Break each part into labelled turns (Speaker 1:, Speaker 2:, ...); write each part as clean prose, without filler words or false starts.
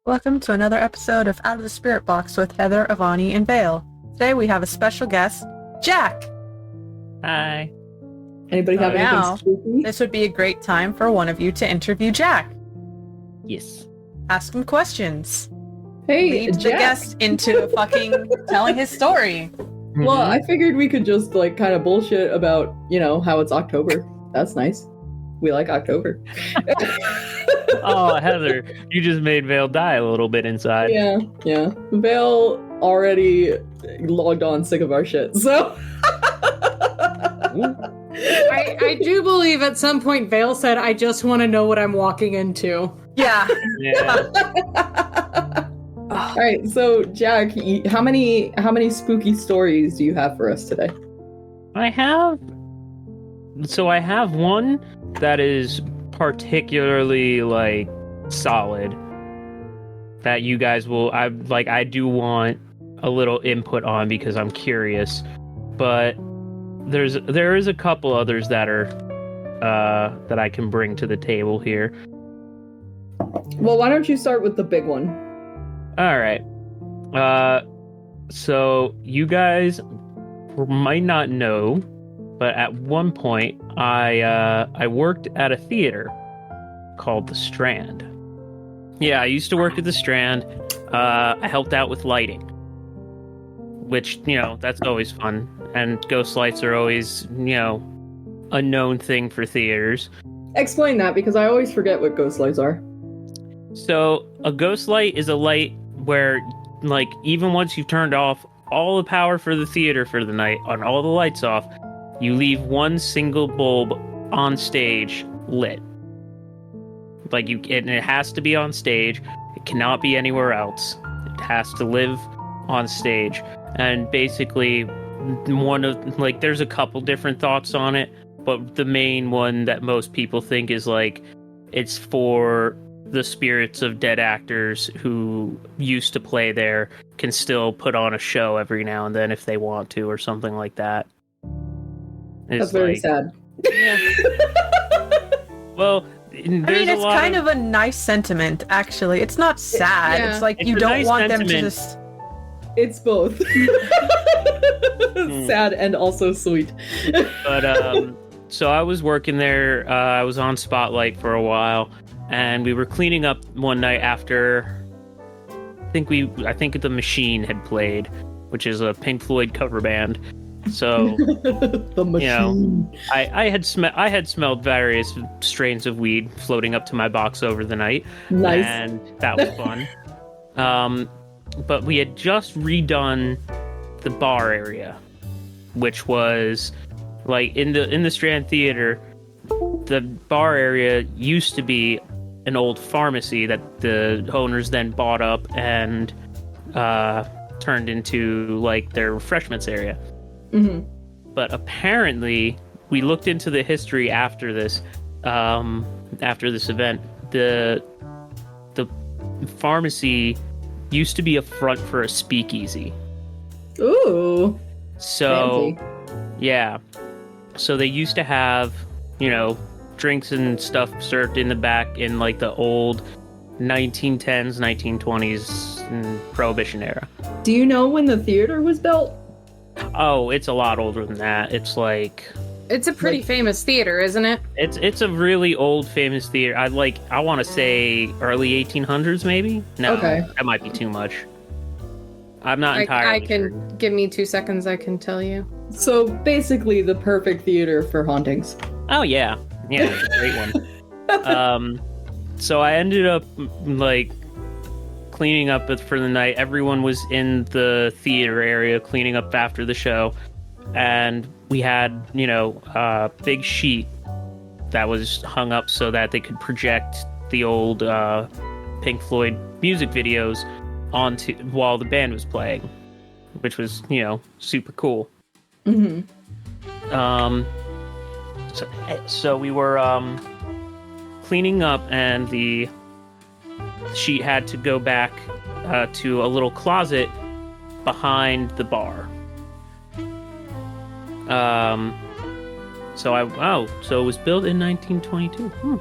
Speaker 1: Welcome to another episode of Out of the Spirit Box with Heather, Avani, and Vale. Today we have a special guest, Jack.
Speaker 2: Hi.
Speaker 3: Anybody have anything spooky?
Speaker 1: This would be a great time for one of you to interview Jack.
Speaker 2: Yes.
Speaker 1: Ask him questions.
Speaker 3: Hey,
Speaker 1: Lead the
Speaker 3: Jack.
Speaker 1: guest into fucking telling his story.
Speaker 3: Well, I figured we could just kind of bullshit about, how it's October. That's nice. We like October.
Speaker 2: Oh, Heather, you just made Vale die a little bit inside.
Speaker 3: Yeah. Vale already logged on sick of our shit, so.
Speaker 4: I do believe at some point Vale said, I just want to know what I'm walking into.
Speaker 1: Yeah.
Speaker 3: All right, so Jack, how many spooky stories do you have for us today?
Speaker 2: I have one that is particularly solid that you guys will I do want a little input on because I'm curious, but there is a couple others that are that I can bring to the table here.
Speaker 3: Well, why don't you start with the big one?
Speaker 2: All right. So you guys might not know, but at one point I worked at a theater called the Strand. Yeah, I used to work at the Strand. I helped out with lighting, which, that's always fun. And ghost lights are always, a known thing for theaters.
Speaker 3: Explain that, because I always forget what ghost lights are.
Speaker 2: So a ghost light is a light where, even once you've turned off all the power for the theater for the night, on all the lights off, you leave one single bulb on stage lit. And it has to be on stage. It cannot be anywhere else. It has to live on stage. And basically, there's a couple different thoughts on it, but the main one that most people think is it's for the spirits of dead actors who used to play there can still put on a show every now and then if they want to, or something like that.
Speaker 3: That's very sad.
Speaker 1: Yeah.
Speaker 2: Well,
Speaker 1: it's kind of a nice sentiment, actually. It's not sad.
Speaker 4: Yeah.
Speaker 1: It's
Speaker 2: It's
Speaker 1: you
Speaker 2: a
Speaker 1: don't
Speaker 2: nice
Speaker 1: want
Speaker 2: sentiment.
Speaker 1: them to just...
Speaker 3: It's both. Sad and also sweet.
Speaker 2: But so I was working there. I was on Spotlight for a while, and we were cleaning up one night after I think The Machine had played, which is a Pink Floyd cover band. So
Speaker 3: The Machine.
Speaker 2: I had smelled various strains of weed floating up to my box over the night.
Speaker 3: Nice.
Speaker 2: And that was fun. But we had just redone the bar area, which was in the Strand Theater. The bar area used to be an old pharmacy that the owners then bought up and turned into their refreshments area.
Speaker 3: Mm-hmm.
Speaker 2: But apparently, we looked into the history after this event. The pharmacy used to be a front for a speakeasy.
Speaker 3: Ooh.
Speaker 2: So,
Speaker 3: Fancy.
Speaker 2: yeah. So they used to have, drinks and stuff served in the back in the old 1910s, 1920s Prohibition era.
Speaker 3: Do you know when the theater was built?
Speaker 2: Oh, it's a lot older than that. It's
Speaker 4: It's a pretty famous theater, isn't it?
Speaker 2: It's a really old famous theater. I want to say early 1800s maybe. No,
Speaker 3: Okay.
Speaker 2: That might be too much. I'm not entirely sure.
Speaker 4: Give me 2 seconds, I can tell you.
Speaker 3: So basically the perfect theater for hauntings.
Speaker 2: Oh yeah, it's a great one. So I ended up cleaning up for the night. Everyone was in the theater area cleaning up after the show, and we had a big sheet that was hung up so that they could project the old Pink Floyd music videos onto while the band was playing, which was super cool.
Speaker 3: Mm-hmm.
Speaker 2: So we were cleaning up, and the sheet had to go back to a little closet behind the bar. So it was built in 1922.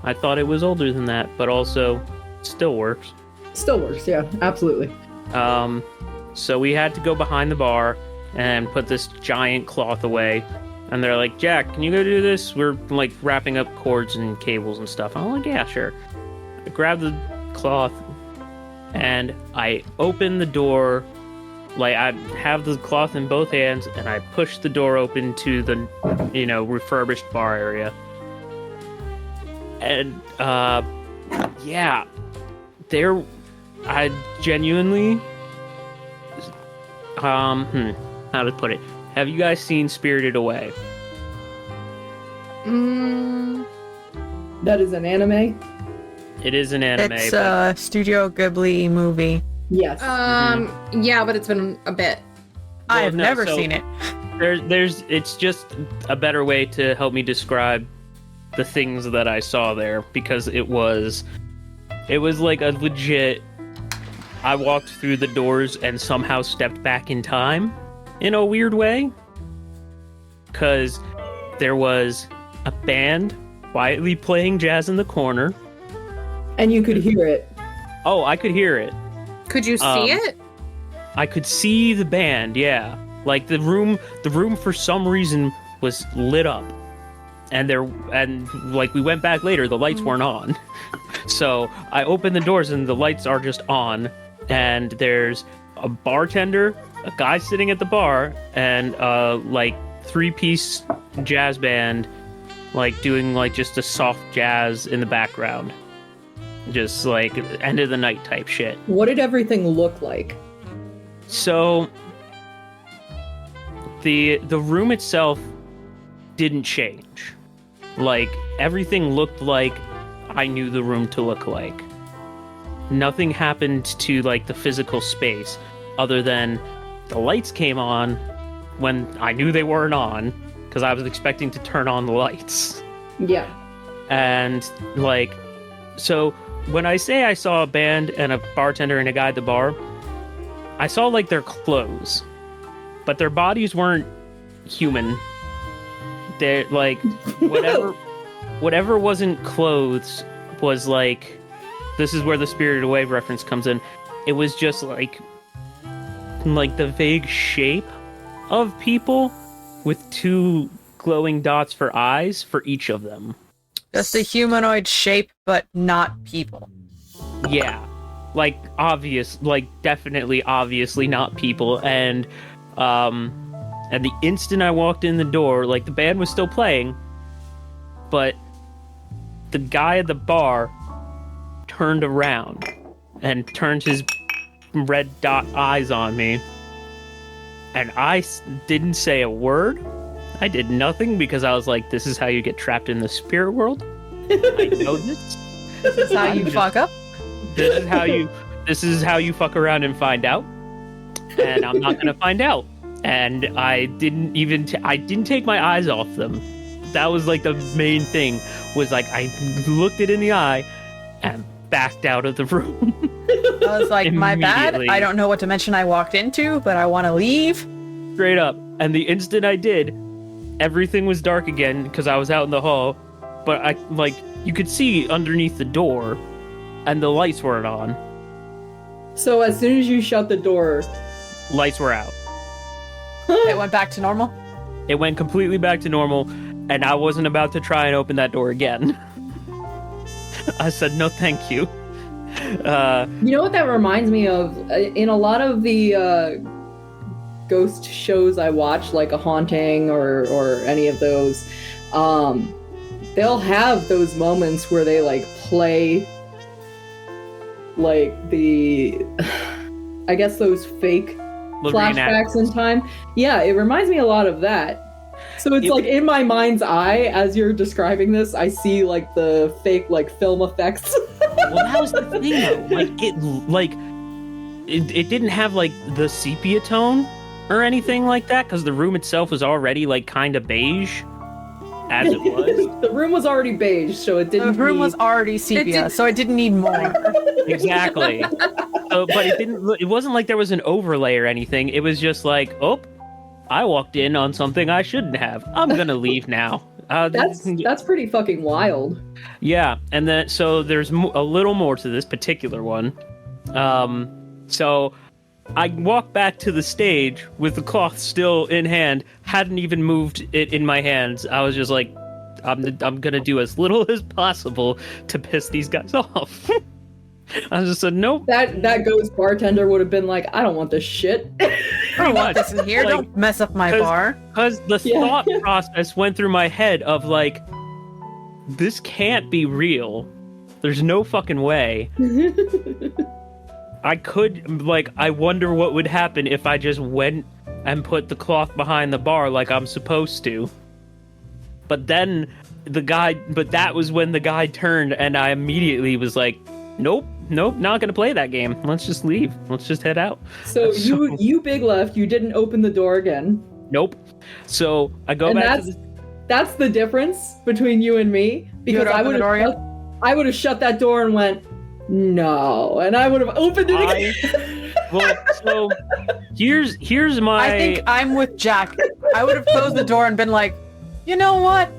Speaker 2: I thought it was older than that, but also Still works.
Speaker 3: Still works, yeah, absolutely.
Speaker 2: So we had to go behind the bar and put this giant cloth away. And they're like, Jack, can you go do this? We're like wrapping up cords and cables and stuff. I'm like, yeah, sure. I grab the cloth and I open the door. Like, I have the cloth in both hands and I push the door open to the, refurbished bar area. And, yeah, I genuinely, how to put it? Have you guys seen Spirited Away?
Speaker 3: That is an anime?
Speaker 2: It is an anime.
Speaker 1: It's a Studio Ghibli movie.
Speaker 3: Yes.
Speaker 4: Yeah, but it's been a bit.
Speaker 1: I have never seen it.
Speaker 2: It's just a better way to help me describe the things that I saw there, because it was like a legit, I walked through the doors and somehow stepped back in time in a weird way, because there was a band quietly playing jazz in the corner.
Speaker 3: And you could hear it.
Speaker 2: Oh, I could hear it.
Speaker 4: Could you see it?
Speaker 2: I could see the band, yeah. Like the room for some reason was lit up. And like we went back later, the lights weren't on. So I opened the doors and the lights are just on. And there's a bartender, a guy sitting at the bar, and like 3-piece jazz band, like doing like just a soft jazz in the background. Just like end of the night type shit.
Speaker 3: What did everything look like?
Speaker 2: So the room itself didn't change. Like everything looked like I knew the room to look like. Nothing happened to like the physical space other than the lights came on when I knew they weren't on, because I was expecting to turn on the lights.
Speaker 3: Yeah.
Speaker 2: And like, so when I say I saw a band and a bartender and a guy at the bar, I saw like their clothes, but their bodies weren't human. They're like, whatever wasn't clothes was like, this is where the Spirited Away reference comes in. It was just like the vague shape of people with 2 glowing dots for eyes for each of them.
Speaker 1: Just a humanoid shape, but not people.
Speaker 2: Yeah. Like, definitely, obviously not people. And the instant I walked in the door, like, the band was still playing, but the guy at the bar turned around and turned his red dot eyes on me. And I didn't say a word. I did nothing because I was like, this is how you get trapped in the spirit world. I know this.
Speaker 1: This is how you fuck up.
Speaker 2: This is how you fuck around and find out. And I'm not gonna find out. And I didn't take my eyes off them. That was like the main thing, was like I looked it in the eye and backed out of the room.
Speaker 1: I was like, my bad. I don't know what dimension I walked into, but I want to leave.
Speaker 2: Straight up. And the instant I did, everything was dark again because I was out in the hall. But you could see underneath the door, and the lights weren't on.
Speaker 3: So as soon as you shut the door,
Speaker 2: lights were out.
Speaker 1: It went back to normal?
Speaker 2: It went completely back to normal, and I wasn't about to try and open that door again. I said, no, thank you.
Speaker 3: You know what that reminds me of? In a lot of the ghost shows I watch, like A Haunting or any of those, they'll have those moments where they like play like I guess those fake flashbacks in time. Yeah, it reminds me a lot of that. So it's like in my mind's eye, as you're describing this, I see like the fake like film effects.
Speaker 2: Well, that was the thing though. It didn't have like the sepia tone or anything like that, because the room itself was already like kind of beige as it was.
Speaker 3: The room was already beige, so it didn't.
Speaker 1: The room was already sepia, so it didn't need more.
Speaker 2: Exactly. But it didn't. It wasn't like there was an overlay or anything. It was just like, oh, I walked in on something I shouldn't have. I'm gonna leave now.
Speaker 3: That's pretty fucking wild.
Speaker 2: Yeah, and then so there's a little more to this particular one. So I walked back to the stage with the cloth still in hand, hadn't even moved it in my hands. I was just like, I'm gonna do as little as possible to piss these guys off. I just said, nope.
Speaker 3: That ghost bartender would have been like, I don't want this shit.
Speaker 1: I don't want this in here.
Speaker 2: Like,
Speaker 1: don't mess up my bar.
Speaker 2: Because the thought process went through my head of like, this can't be real. There's no fucking way. I wonder what would happen if I just went and put the cloth behind the bar like I'm supposed to. But then that was when the guy turned and I immediately was like, nope, not gonna play that game. Let's just leave. Let's just head out.
Speaker 3: So you big left, you didn't open the door again.
Speaker 2: Nope. So I go back to
Speaker 3: that's the difference between you and me. Because I would have shut that door and went, no. And I would have opened it again.
Speaker 2: Well, so here's my...
Speaker 1: I think I'm with Jack. I would have closed the door and been like, you know what?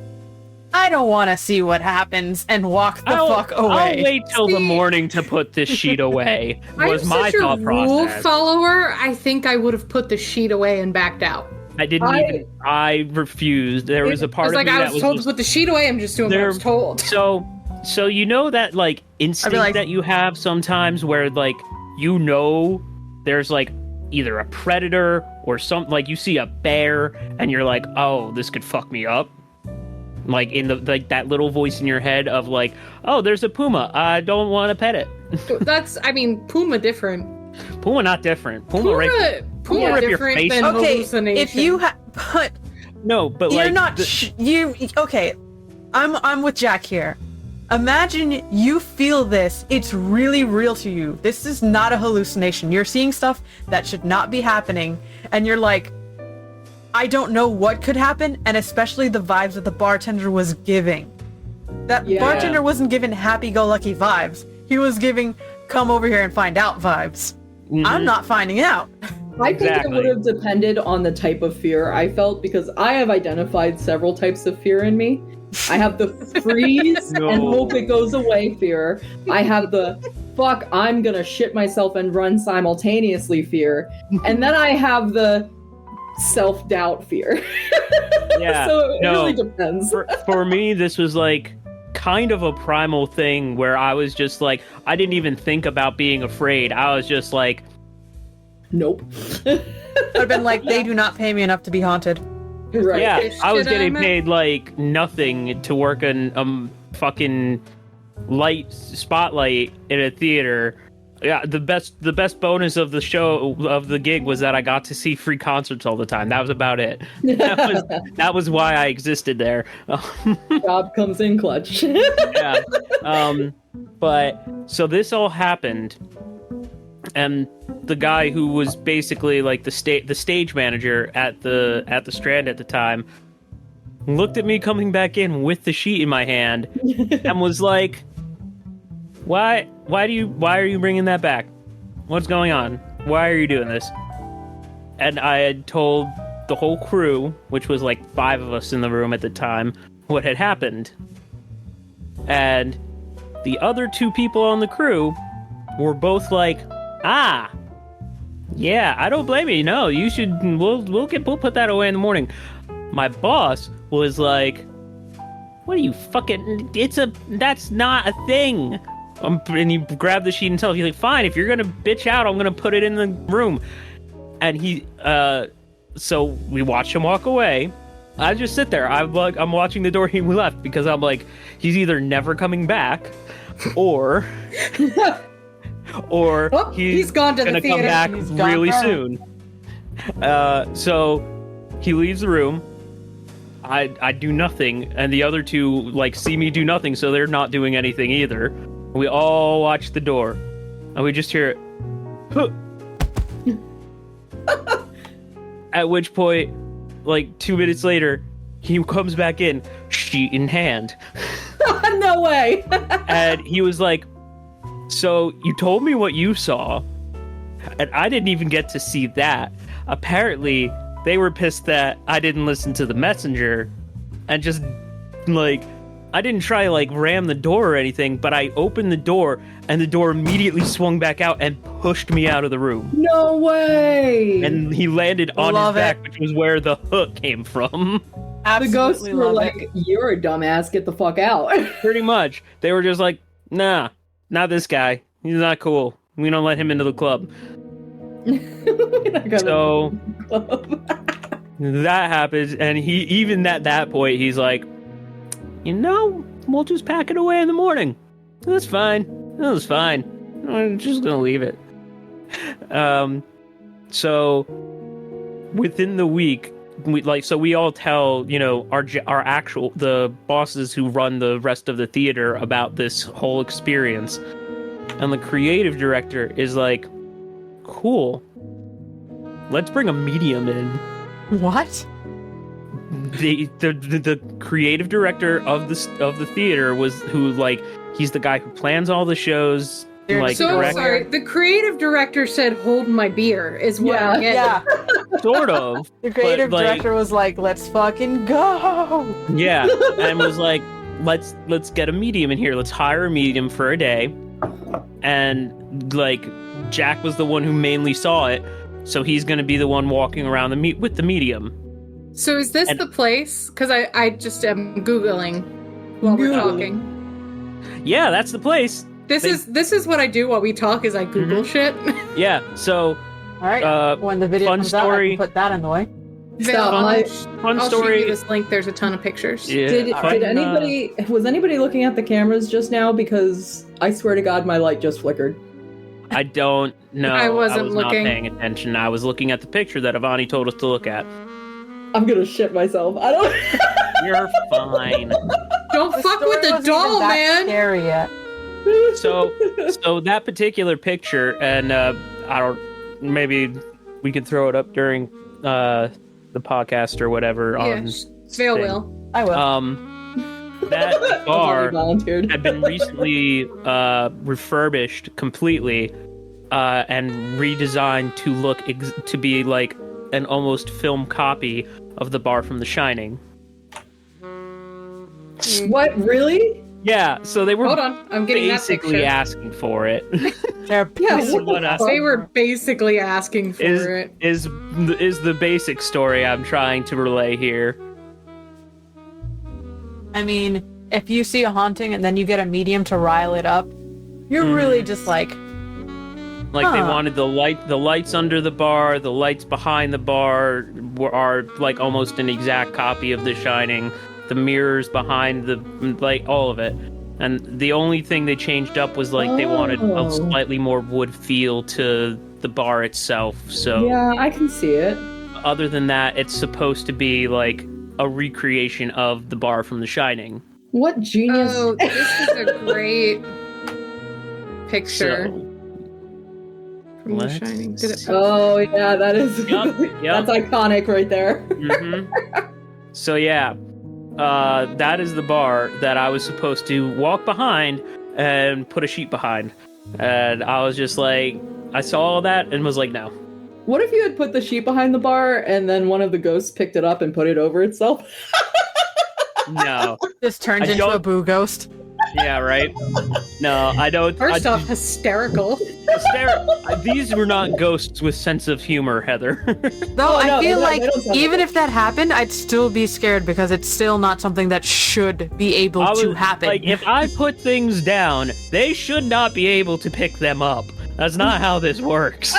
Speaker 1: I don't want to see what happens and walk the fuck away.
Speaker 2: I'll wait till the morning to put this sheet away. Was
Speaker 4: I'm
Speaker 2: my
Speaker 4: such
Speaker 2: thought
Speaker 4: a rule
Speaker 2: process.
Speaker 4: follower. I think I would have put the sheet away and backed out.
Speaker 2: I refused. There was a part of me
Speaker 4: I
Speaker 2: that
Speaker 4: was told
Speaker 2: was
Speaker 4: to put the sheet away. I'm just doing what I was told.
Speaker 2: So you know that like instinct that you have sometimes where like you know there's like either a predator or something, like you see a bear and you're like, oh, this could fuck me up. Like in the like that little voice in your head of like, oh, there's a puma. I don't want to pet it.
Speaker 4: Puma different.
Speaker 2: Puma not different. Puma rip your
Speaker 4: different
Speaker 2: face.
Speaker 4: than
Speaker 1: Okay,
Speaker 4: hallucination.
Speaker 1: if you but
Speaker 2: no, but
Speaker 1: you're
Speaker 2: like
Speaker 1: not okay. I'm with Jack here. Imagine you feel this. It's really real to you. This is not a hallucination. You're seeing stuff that should not be happening, and you're like, I don't know what could happen, and especially the vibes that the bartender was giving. That bartender wasn't giving happy-go-lucky vibes. He was giving, come over here and find out vibes. Mm-hmm. I'm not finding out.
Speaker 3: I think it would have depended on the type of fear I felt, because I have identified several types of fear in me. I have the freeze and hope it goes away fear. I have the fuck, I'm gonna shit myself and run simultaneously fear. And then I have the self-doubt fear.
Speaker 2: Yeah.
Speaker 3: So it really depends.
Speaker 2: For me, this was like kind of a primal thing where I was just like, I didn't even think about being afraid. I was just like,
Speaker 3: nope.
Speaker 1: I'd have been like, they do not pay me enough to be haunted.
Speaker 3: Right.
Speaker 2: Yeah, I was getting paid like nothing to work in fucking light spotlight in a theater. Yeah, the best bonus of the show of the gig was that I got to see free concerts all the time. That was about it. That was why I existed there.
Speaker 3: Job comes in clutch.
Speaker 2: Yeah. But so this all happened, and the guy who was basically like the stage manager at the Strand at the time looked at me coming back in with the sheet in my hand and was like, Why are you bringing that back? What's going on? Why are you doing this? And I had told the whole crew, which was like 5 of us in the room at the time, what had happened. And the other 2 people on the crew were both like, yeah, I don't blame you. No, you should. We'll put that away in the morning. My boss was like, "What are you fucking? That's not a thing." And he grabbed the sheet and tell. He's like, "Fine, if you're gonna bitch out, I'm gonna put it in the room." And so we watched him walk away. I just sit there. I'm watching the door he left because I'm like, he's either never coming back, or
Speaker 4: he's gone to the theater.
Speaker 2: Come back really soon. So he leaves the room. I do nothing, and the other 2 like see me do nothing, so they're not doing anything either. We all watch the door, and we just hear it. Huh. At which point, like 2 minutes later, he comes back in, sheet in hand.
Speaker 3: No way.
Speaker 2: And he was like, so you told me what you saw, and I didn't even get to see that. Apparently, they were pissed that I didn't listen to the messenger and just like, I didn't try to like ram the door or anything, but I opened the door and the door immediately swung back out and pushed me out of the room.
Speaker 3: No way!
Speaker 2: And he landed on
Speaker 1: Love
Speaker 2: his back,
Speaker 1: it.
Speaker 2: which was where the hook came from.
Speaker 3: The ghosts
Speaker 1: Absolutely
Speaker 3: were
Speaker 1: love
Speaker 3: like,
Speaker 1: it.
Speaker 3: "You're a dumbass. Get the fuck out."
Speaker 2: Pretty much. They were just like, nah, not this guy. He's not cool. We don't let him into the club. So that happens, and he even at that point he's like, we'll just pack it away in the morning. That's fine. That was fine. I'm just gonna leave it. So within the week, we all tell the bosses who run the rest of the theater about this whole experience, and the creative director is like, cool, let's bring a medium in.
Speaker 1: What?
Speaker 2: The creative director of the theater he's the guy who plans all the shows.
Speaker 1: So
Speaker 2: like,
Speaker 4: So I'm
Speaker 2: direct-
Speaker 4: sorry. The creative director said, "Hold my beer," is what I'm getting.
Speaker 1: Yeah.
Speaker 2: sort of.
Speaker 1: The creative
Speaker 2: But, like-
Speaker 1: director was like, let's fucking go.
Speaker 2: Yeah, and was like, let's get a medium in here. Let's hire a medium for a day. And like, Jack was the one who mainly saw it, so he's going to be the one walking around with the medium.
Speaker 4: So is this
Speaker 2: And-
Speaker 4: the place? Because I just am Googling while we're talking.
Speaker 2: Yeah, that's the place.
Speaker 4: This is what I do while we talk is I Google shit.
Speaker 2: Yeah, so
Speaker 1: All right. When the video
Speaker 2: fun
Speaker 1: comes out, I
Speaker 2: story.
Speaker 1: can put that in the way.
Speaker 3: Stop.
Speaker 2: fun
Speaker 4: I'll shoot
Speaker 2: story.
Speaker 4: you this link. There's a ton of pictures.
Speaker 2: Yeah,
Speaker 3: Was anybody looking at the cameras just now? Because I swear to God, my light just flickered.
Speaker 2: I don't know.
Speaker 4: I wasn't
Speaker 2: was
Speaker 4: looking.
Speaker 2: not paying attention. I was looking at the picture that Avani told us to look at.
Speaker 3: I'm gonna shit myself. I don't.
Speaker 2: You're fine.
Speaker 4: Don't fuck with the doll, man.
Speaker 1: Scary yet.
Speaker 2: So that particular picture, and maybe we could throw it up during the podcast or whatever.
Speaker 4: Yeah,
Speaker 2: On
Speaker 4: Vale
Speaker 2: thing.
Speaker 4: will.
Speaker 1: I will.
Speaker 2: That bar
Speaker 3: volunteered.
Speaker 2: had been recently refurbished completely and redesigned to look to be like an almost film copy of the bar from The Shining.
Speaker 3: What? Really?
Speaker 2: Yeah, so they were
Speaker 4: Hold on, I'm getting that
Speaker 2: basically
Speaker 4: picture.
Speaker 2: asking for it.
Speaker 1: They're
Speaker 3: Yeah.
Speaker 2: This is what
Speaker 4: They were basically asking for it.
Speaker 2: is the basic story I'm trying to relay here.
Speaker 1: I mean, if you see a haunting and then you get a medium to rile it up, you're really just like,
Speaker 2: Like they
Speaker 1: Huh.
Speaker 2: wanted the lights under the bar, the lights behind the bar are like almost an exact copy of The Shining. The mirrors behind all of it. And the only thing they changed up was like they wanted a
Speaker 3: Oh.
Speaker 2: slightly more wood feel to the bar itself. So
Speaker 3: Yeah, I can see it.
Speaker 2: other than that, it's supposed to be like a recreation of the bar from The Shining.
Speaker 3: What genius?
Speaker 4: Oh, this is a great picture
Speaker 2: So
Speaker 4: from The
Speaker 2: let's
Speaker 4: Shining. Did it?
Speaker 3: Oh yeah, that is.
Speaker 2: Yup, yup.
Speaker 3: That's iconic right there.
Speaker 2: Mhm. So yeah, that is the bar that I was supposed to walk behind and put a sheet behind. And I was just like, I saw all that and was like, no.
Speaker 3: What if you had put the sheet behind the bar and then one of the ghosts picked it up and put it over itself?
Speaker 2: No.
Speaker 1: this turns
Speaker 2: I
Speaker 1: into a
Speaker 2: don't-
Speaker 1: boo ghost.
Speaker 2: Yeah, right? No, I don't.
Speaker 4: First off, hysterical.
Speaker 2: These were not ghosts with sense of humor, Heather.
Speaker 1: Though
Speaker 3: Oh, no,
Speaker 1: I feel
Speaker 3: they
Speaker 1: like
Speaker 3: don't sound
Speaker 1: even
Speaker 3: like
Speaker 1: if that happened, I'd still be scared because it's still not something that should be able to happen.
Speaker 2: Like, if I put things down, they should not be able to pick them up. That's not how this works.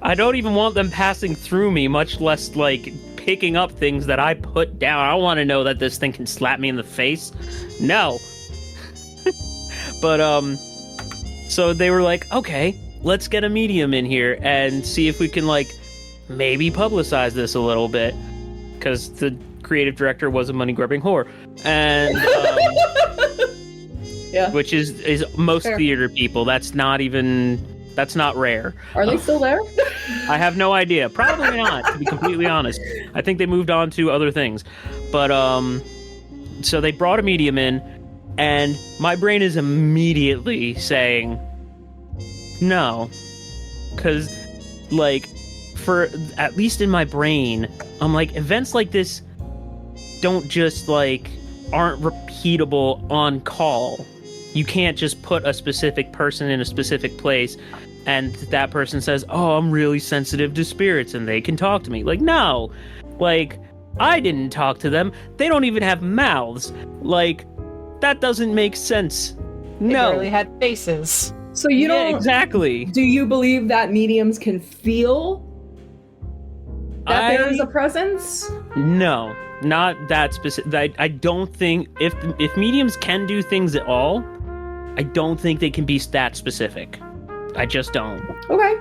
Speaker 2: I don't even want them passing through me, much less, like, picking up things that I put down. I want to know that this thing can slap me in the face. No. But, so they were like, okay, let's get a medium in here and see if we can, like, maybe publicize this a little bit. Because the creative director was a money-grubbing whore. And,
Speaker 3: Yeah.
Speaker 2: which is most
Speaker 4: Fair.
Speaker 2: theater people. That's not rare.
Speaker 3: Are they still there?
Speaker 2: I have no idea. Probably not, to be completely honest. I think they moved on to other things. But, so they brought a medium in, and my brain is immediately saying, no. Because, like, for, at least in my brain, I'm like, events like this don't just like aren't repeatable on call. You can't just put a specific person in a specific place and that person says, "Oh, I'm really sensitive to spirits and they can talk to me." Like, no. Like, I didn't talk to them. They don't even have mouths. Like, that doesn't make sense.
Speaker 1: They barely had faces.
Speaker 3: So you don't
Speaker 2: exactly.
Speaker 3: Do you believe that mediums can feel that there is a presence?
Speaker 2: No, not that specific. I don't think if mediums can do things at all, I don't think they can be that specific. I just don't.
Speaker 3: Okay.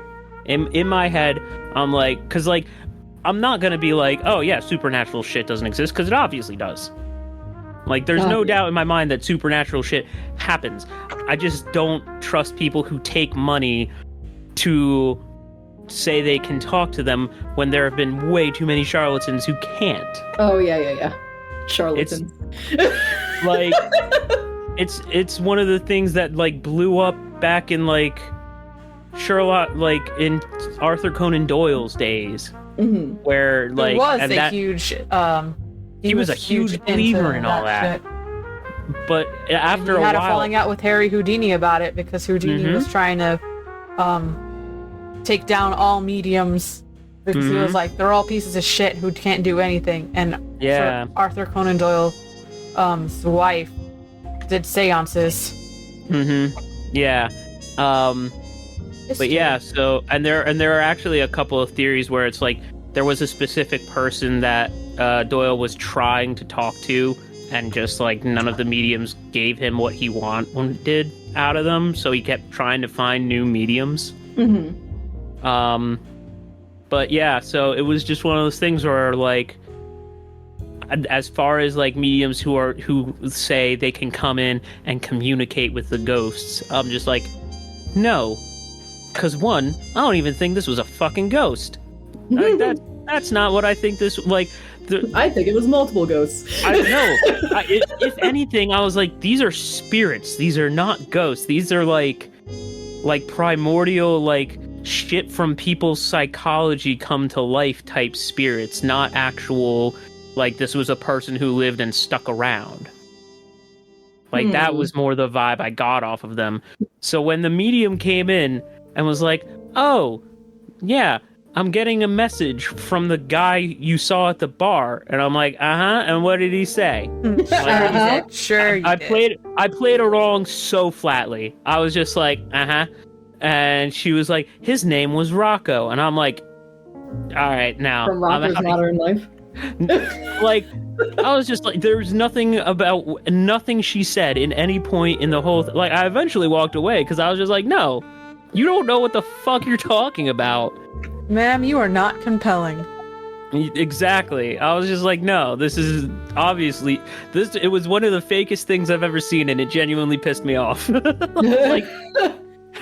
Speaker 2: In my head, I'm like, because like, I'm not gonna be like, oh yeah, supernatural shit doesn't exist, because it obviously does. Like, there's no doubt in my mind that supernatural shit happens. I just don't trust people who take money to say they can talk to them when there have been way too many charlatans who can't.
Speaker 3: Oh yeah. Charlatans.
Speaker 2: Like, it's one of the things that like blew up back in like Sherlock, like in Arthur Conan Doyle's days, where like
Speaker 1: huge.
Speaker 2: He was a huge believer in all that. But after a while,
Speaker 1: he had a falling out with Harry Houdini about it because Houdini was trying to take down all mediums because he was like, they're all pieces of shit who can't do anything. And Arthur Conan Doyle's wife did seances.
Speaker 2: Yeah. But yeah, so and there are actually a couple of theories where it's like there was a specific person that Doyle was trying to talk to, and just like none of the mediums gave him what he wanted out of them, so he kept trying to find new mediums. But yeah, so it was just one of those things where like, as far as like mediums who say they can come in and communicate with the ghosts, I'm just like, no. Because one, I don't even think this was a fucking ghost. That's not what I think this, like...
Speaker 3: I think it was multiple ghosts.
Speaker 2: I know. If anything, I was like, these are spirits. These are not ghosts. These are like primordial, like, shit from people's psychology come to life type spirits, not actual, like, this was a person who lived and stuck around. Like, that was more the vibe I got off of them. So when the medium came in and was like, oh, yeah, I'm getting a message from the guy you saw at the bar. And I'm like, and what did he say? Like,
Speaker 1: sure
Speaker 2: I played it along so flatly. I was just like, and she was like, his name was Rocco. And I'm like, all right, now.
Speaker 3: From Rocco's Modern Life?
Speaker 2: Like, I was just like, there's nothing she said in any point in the whole like, I eventually walked away because I was just like, no, you don't know what the fuck you're talking about.
Speaker 1: Ma'am, you are not compelling.
Speaker 2: Exactly. I was just like, no, this is obviously it was one of the fakest things I've ever seen, and it genuinely pissed me off. Like,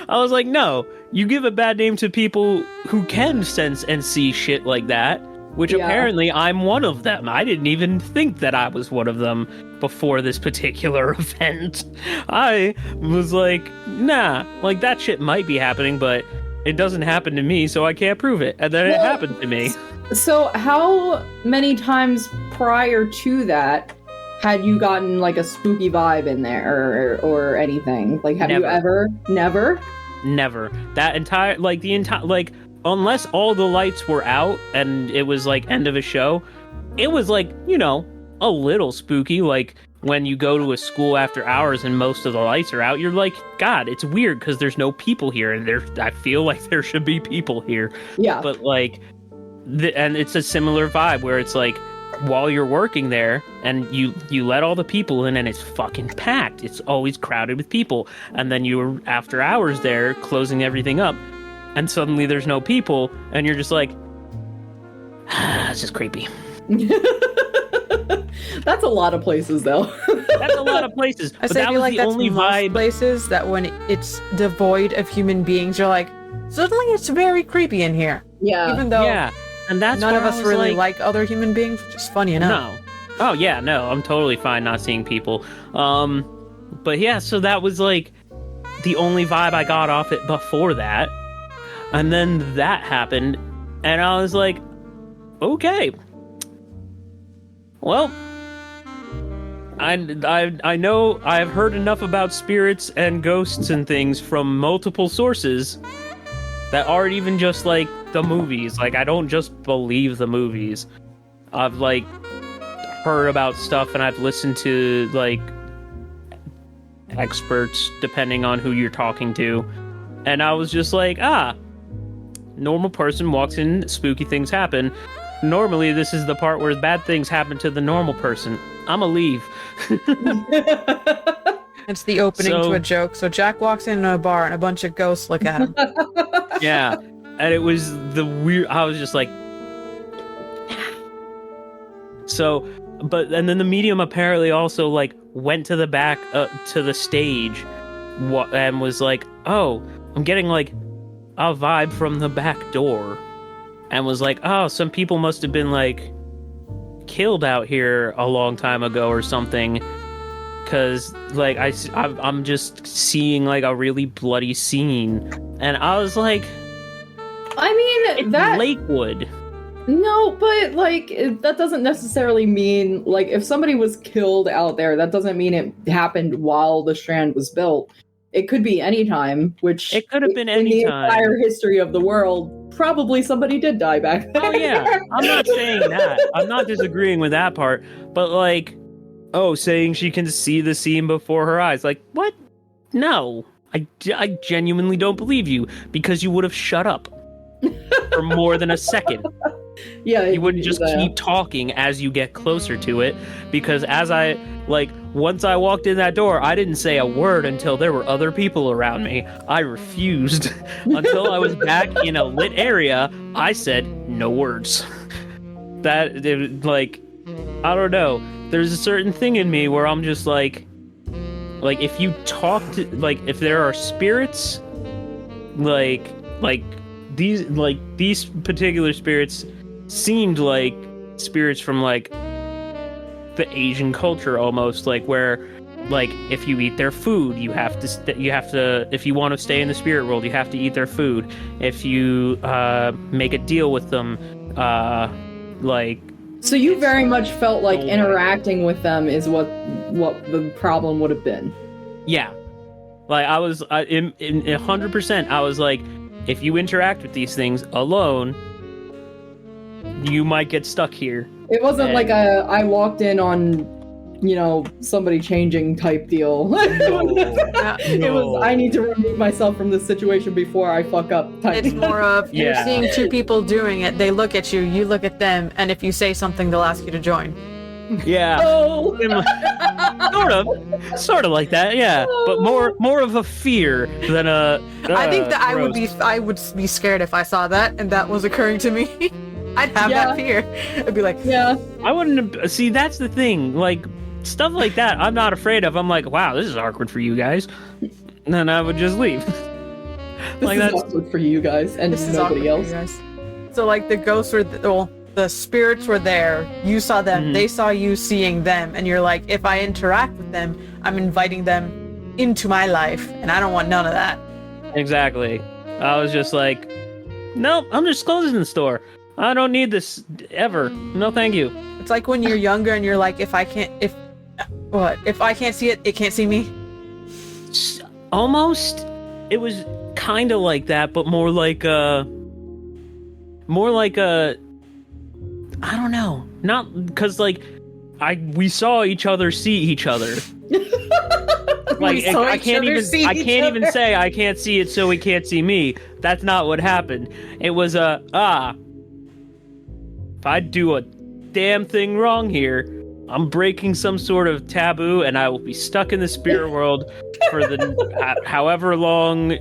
Speaker 2: I was like, no, you give a bad name to people who can sense and see shit like that, which apparently I'm one of them. I didn't even think that I was one of them before this particular event. I was like, nah, like that shit might be happening, but it doesn't happen to me, so I can't prove it. And then it happened to me.
Speaker 3: So how many times prior to that had you gotten like a spooky vibe in there or anything? Like, have you ever? Never?
Speaker 2: Never. That entire, like, unless all the lights were out and it was like end of a show, it was like, you know, a little spooky. Like when you go to a school after hours and most of the lights are out, you're like, God, it's weird because there's no people here, and I feel like there should be people here.
Speaker 3: Yeah.
Speaker 2: But like, and it's a similar vibe where it's like, while you're working there and you let all the people in and it's fucking packed, it's always crowded with people, and then you're after hours there closing everything up, and suddenly there's no people, and you're just like, it's just creepy.
Speaker 3: That's a lot of places, though.
Speaker 2: That's a lot of places.
Speaker 1: I say, I feel like that's most places that when it's devoid of human beings, you're like, suddenly it's very creepy in here.
Speaker 3: Yeah.
Speaker 1: Even though
Speaker 2: and that's
Speaker 1: none of us really like other human beings, which is funny enough.
Speaker 2: No. Oh, yeah, no, I'm totally fine not seeing people. But yeah, so that was like the only vibe I got off it before that. And then that happened, and I was like, okay. Well, I know I've heard enough about spirits and ghosts and things from multiple sources that aren't even just like the movies. Like, I don't just believe the movies. I've like heard about stuff and I've listened to like experts depending on who you're talking to, and I was just like, normal person walks in, spooky things happen. Normally this is the part where bad things happen to the normal person. I'ma leave.
Speaker 1: It's the opening to a joke. So Jack walks into a bar and a bunch of ghosts look at him.
Speaker 2: Yeah, and it was the weird. I was just like, so, and then the medium apparently also like went to the back to the stage, and was like, oh, I'm getting like a vibe from the back door, and was like, oh, some people must have been like killed out here a long time ago or something. Because, like, I'm just seeing, like, a really bloody scene. And I was like...
Speaker 3: I mean,
Speaker 2: it's
Speaker 3: that...
Speaker 2: Lakewood.
Speaker 3: No, but, like, that doesn't necessarily mean... Like, if somebody was killed out there, that doesn't mean it happened while the Strand was built. It could be any time, which...
Speaker 2: It could have been any
Speaker 3: in the
Speaker 2: time.
Speaker 3: entire history of the world, probably somebody did die back then.
Speaker 2: Oh, yeah. I'm not saying that. I'm not disagreeing with that part. But, like... Oh, saying she can see the scene before her eyes. Like, what? No. I genuinely don't believe you, because you would have shut up for more than a second.
Speaker 3: Yeah,
Speaker 2: you wouldn't just keep talking as you get closer to it, because once I walked in that door, I didn't say a word until there were other people around me. I refused. Until I was back in a lit area, I said no words. I don't know. There's a certain thing in me where I'm just like if you talk to, like, if there are spirits, like these particular spirits seemed like spirits from like the Asian culture almost, like where like if you eat their food, you have to if you want to stay in the spirit world, you have to eat their food. If you make a deal with them,
Speaker 3: So you very much felt like interacting with them is what the problem would have been.
Speaker 2: Yeah. Like, I was in 100%, I was like, if you interact with these things alone, you might get stuck here.
Speaker 3: It wasn't like I walked in on, somebody changing type deal. It was, I need to remove myself from this situation before I fuck up type.
Speaker 1: It's more of, you're seeing two people doing it, they look at you, you look at them, and if you say something, they'll ask you to join.
Speaker 2: Yeah.
Speaker 3: Oh.
Speaker 2: Sort of like that, yeah. But more of a fear than a...
Speaker 1: I think that I would be scared if I saw that, and that was occurring to me. I'd have that fear. I'd be like... Yeah.
Speaker 2: I wouldn't... See, that's the thing, like... Stuff like that, I'm not afraid of. I'm like, wow, this is awkward for you guys. And then I would just leave.
Speaker 3: That's awkward for you guys and nobody else.
Speaker 1: So, like, the ghosts were... the spirits were there. You saw them. Mm-hmm. They saw you seeing them. And you're like, if I interact with them, I'm inviting them into my life. And I don't want none of that.
Speaker 2: Exactly. I was just like, nope, I'm just closing the store. I don't need this ever. No, thank you.
Speaker 1: It's like when you're younger and you're like, if I can't see it, it can't see me.
Speaker 2: Almost. It was kind of like that, but more like a I don't know. Not because we saw each other see each other. Like I can't even say I can't see it, so he can't see me. That's not what happened. It was if I do a damn thing wrong here, I'm breaking some sort of taboo, and I will be stuck in the spirit world for the however long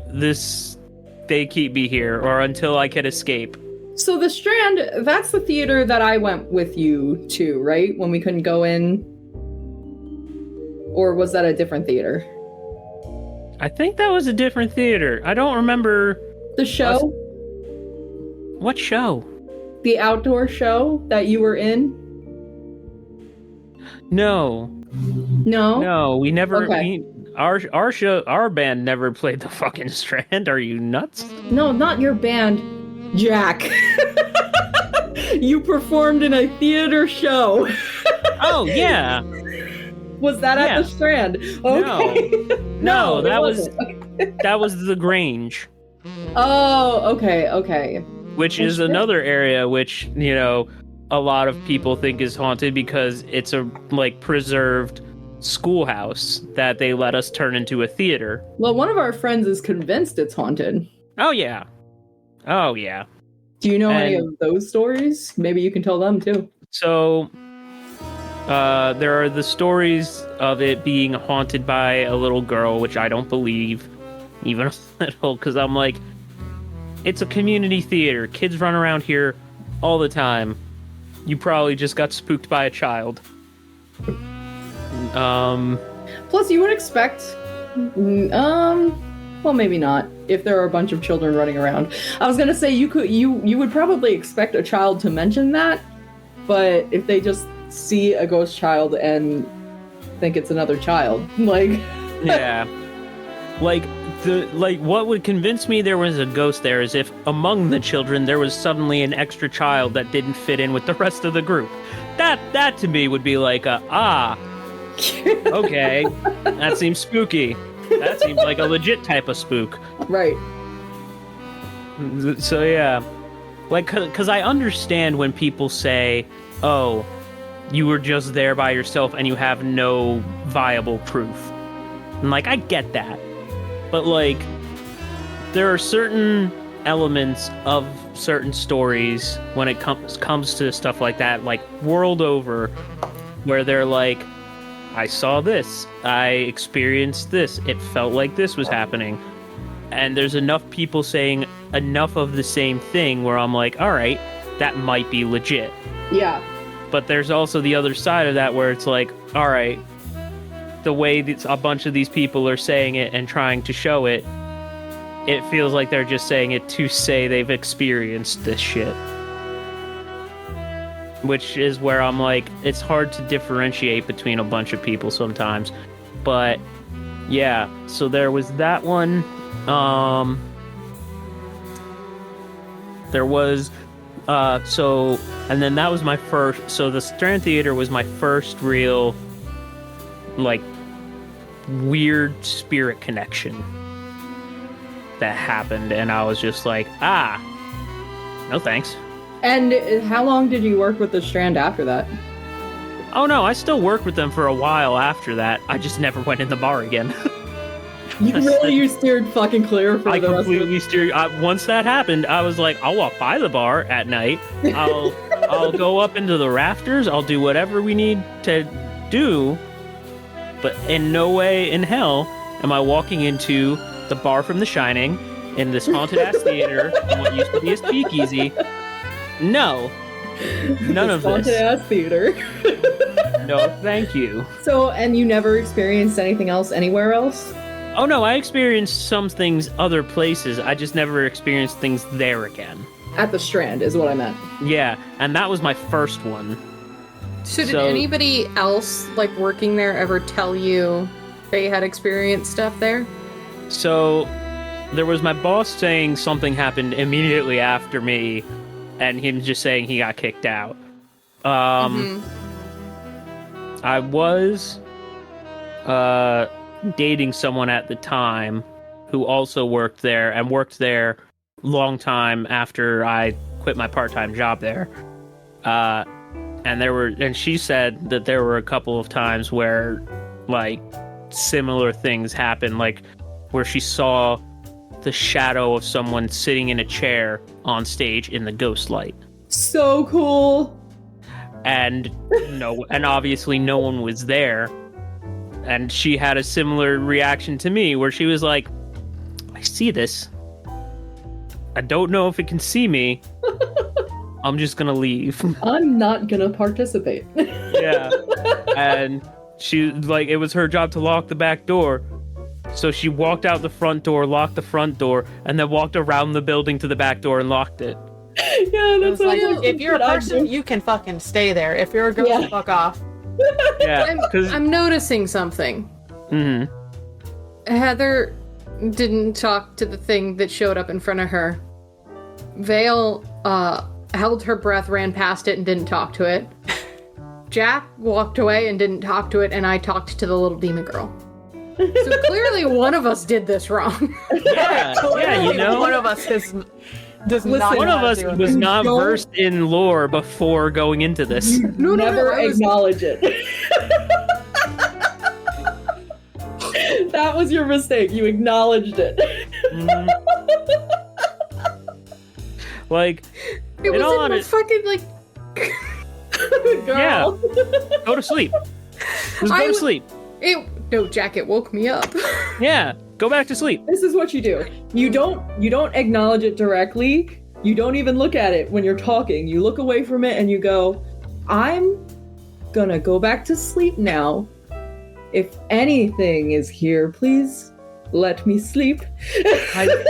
Speaker 2: they keep me here, or until I can escape.
Speaker 3: So the Strand, that's the theater that I went with you to, right? When we couldn't go in? Or was that a different theater?
Speaker 2: I think that was a different theater. I don't remember.
Speaker 3: The show?
Speaker 2: What show?
Speaker 3: The outdoor show that you were in?
Speaker 2: No. No, we never...
Speaker 3: Okay.
Speaker 2: Our band never played the fucking Strand. Are you nuts?
Speaker 3: No, not your band. Jack. You performed in a theater show.
Speaker 2: Oh, yeah.
Speaker 3: Was that
Speaker 2: Yeah.
Speaker 3: at the Strand? Okay.
Speaker 2: No,
Speaker 3: it
Speaker 2: that was
Speaker 3: wasn't. Okay.
Speaker 2: that was the Grange,
Speaker 3: Oh, okay.
Speaker 2: which is another area which, you know, a lot of people think is haunted because it's a like preserved schoolhouse that they let us turn into a theater.
Speaker 3: Well, one of our friends is convinced it's haunted.
Speaker 2: Oh yeah.
Speaker 3: Do you know any
Speaker 2: And-
Speaker 3: of those stories? Maybe you can tell them too.
Speaker 2: So there are the stories of it being haunted by a little girl, which I don't believe even a little, because I'm like, it's a community theater. Kids run around here all the time. You probably just got spooked by a child.
Speaker 3: Plus, you would expect, well, maybe not. If there are a bunch of children running around, I was gonna say you would probably expect a child to mention that, but if they just see a ghost child and think it's another child, like
Speaker 2: Yeah. Like what would convince me there was a ghost there is if among the children there was suddenly an extra child that didn't fit in with the rest of the group. That to me would be like okay, that seems spooky. That seems like a legit type of spook.
Speaker 3: right.
Speaker 2: So yeah, like, cause I understand when people say, "Oh, you were just there by yourself and you have no viable proof." And like, I get that, but like, there are certain elements of certain stories when it comes to stuff like that, like world over, where they're like, I saw this, I experienced this, it felt like this was happening. And there's enough people saying enough of the same thing where I'm like, all right, that might be legit.
Speaker 3: Yeah.
Speaker 2: But there's also the other side of that where it's like, all right, the way that a bunch of these people are saying it and trying to show it, it feels like they're just saying it to say they've experienced this shit. Which is where I'm like, it's hard to differentiate between a bunch of people sometimes. But yeah, so there was that one. There was and then that was my first, so the Strand Theater was my first real like weird spirit connection that happened, and I was just like, no thanks.
Speaker 3: And how long did you work with the Strand after that?
Speaker 2: Oh no, I still worked with them for a while after that. I just never went in the bar again.
Speaker 3: You steered fucking clear for
Speaker 2: I
Speaker 3: the rest of
Speaker 2: completely steered. Once that happened, I was like, I'll walk by the bar at night. I'll go up into the rafters. I'll do whatever we need to do. But in no way in hell am I walking into the bar from The Shining in this haunted ass theater in what used to be a speakeasy. No, none of this.
Speaker 3: Haunted ass theater.
Speaker 2: No, thank you.
Speaker 3: So, and you never experienced anything else anywhere else?
Speaker 2: Oh no, I experienced some things other places. I just never experienced things there again.
Speaker 3: At the Strand is what I meant.
Speaker 2: Yeah, and that was my first one.
Speaker 4: So did
Speaker 2: So-
Speaker 4: anybody else, like, working there ever tell you they had experienced stuff there?
Speaker 2: So there was my boss saying something happened immediately after me, and him just saying he got kicked out. I was dating someone at the time who also worked there, and worked there long time after I quit my part-time job there. And she said that there were a couple of times where like similar things happened, like where she saw the shadow of someone sitting in a chair on stage in the ghost light.
Speaker 3: So cool.
Speaker 2: And obviously no one was there. And she had a similar reaction to me where she was like, I see this. I don't know if it can see me. I'm just gonna leave.
Speaker 3: I'm not gonna participate.
Speaker 2: Yeah. And she, like, it was her job to lock the back door. So she walked out the front door, locked the front door, and then walked around the building to the back door and locked it.
Speaker 3: Yeah, that's
Speaker 1: Like,
Speaker 3: what
Speaker 1: if you're a person, you can fucking stay there. If you're a ghost,
Speaker 3: Yeah.
Speaker 1: fuck off.
Speaker 2: Yeah.
Speaker 4: I'm noticing something.
Speaker 2: Mhm.
Speaker 4: Heather didn't talk to the thing that showed up in front of her. Vale held her breath, ran past it, and didn't talk to it. Jack walked away and didn't talk to it, and I talked to the little demon girl. So clearly one of us did this wrong.
Speaker 2: Yeah, you know,
Speaker 1: one of us does not.
Speaker 2: one
Speaker 1: know
Speaker 2: of
Speaker 1: how to
Speaker 2: us
Speaker 1: do it.
Speaker 2: was not
Speaker 3: Don't-
Speaker 2: versed in lore before going into this.
Speaker 3: Never
Speaker 4: I was-
Speaker 3: acknowledge it. That was your mistake. You acknowledged it.
Speaker 2: Mhm. Like,
Speaker 4: It
Speaker 2: In all
Speaker 4: wasn't
Speaker 2: honest-
Speaker 4: fucking like.
Speaker 3: Girl.
Speaker 2: Yeah. go to sleep. Just
Speaker 4: I
Speaker 2: go to
Speaker 4: would-
Speaker 2: sleep.
Speaker 4: No, Jack, it woke me up.
Speaker 2: Yeah, go back to sleep.
Speaker 3: This is what you do. You don't acknowledge it directly. You don't even look at it when you're talking. You look away from it and you go, I'm gonna go back to sleep now. If anything is here, please let me sleep.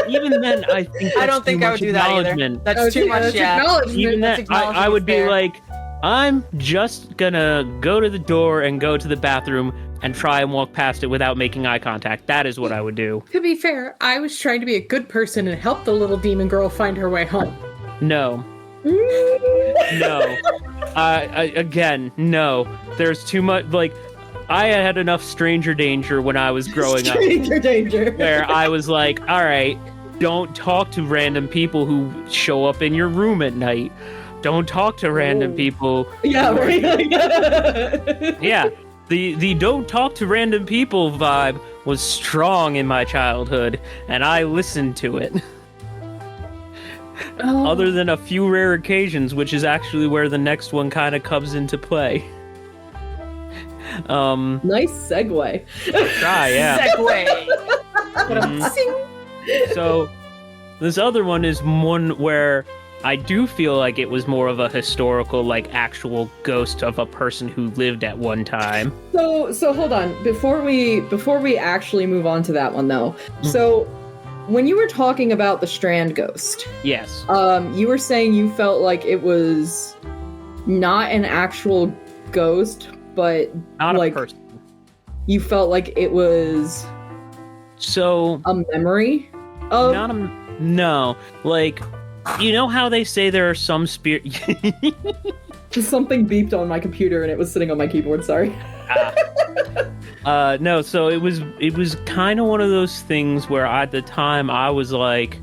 Speaker 2: Even then, I think
Speaker 1: I
Speaker 2: that's
Speaker 1: don't think
Speaker 2: too
Speaker 1: I
Speaker 2: much
Speaker 1: would do that either.
Speaker 2: acknowledgement.
Speaker 1: That's too much.
Speaker 4: That's
Speaker 1: Yeah.
Speaker 4: acknowledgement.
Speaker 2: Even
Speaker 1: That's
Speaker 2: then, I would be
Speaker 1: fair.
Speaker 2: like, I'm just gonna go to the door and go to the bathroom and try and walk past it without making eye contact. That is what I would do.
Speaker 4: To be fair, I was trying to be a good person and help the little demon girl find her way home.
Speaker 2: No. No. Again, no. There's too much, like, I had enough stranger danger when I was growing up.
Speaker 3: Stranger danger.
Speaker 2: Where I was like, all right, don't talk to random people who show up in your room at night. Don't talk to random
Speaker 3: Oh.
Speaker 2: people.
Speaker 3: Yeah, right.
Speaker 2: Yeah, the don't talk to random people vibe was strong in my childhood, and I listened to it.
Speaker 3: Oh.
Speaker 2: Other than a few rare occasions, which is actually where the next one kind of comes into play.
Speaker 3: Nice segue.
Speaker 2: Try, yeah.
Speaker 1: Segue.
Speaker 2: Mhm. So, this other one is one where I do feel like it was more of a historical, like, actual ghost of a person who lived at one time.
Speaker 3: So hold on. Before we actually move on to that one though. So when you were talking about the Strand ghost,
Speaker 2: Yes.
Speaker 3: you were saying you felt like it was not an actual ghost, but
Speaker 2: Not
Speaker 3: like
Speaker 2: a person.
Speaker 3: you felt like it was
Speaker 2: So,
Speaker 3: a memory of
Speaker 2: not a... No. Like, you know how they say there are some spirit...
Speaker 3: something beeped on my computer and it was sitting on my keyboard, sorry.
Speaker 2: No, so it was kind of one of those things where at the time I was like,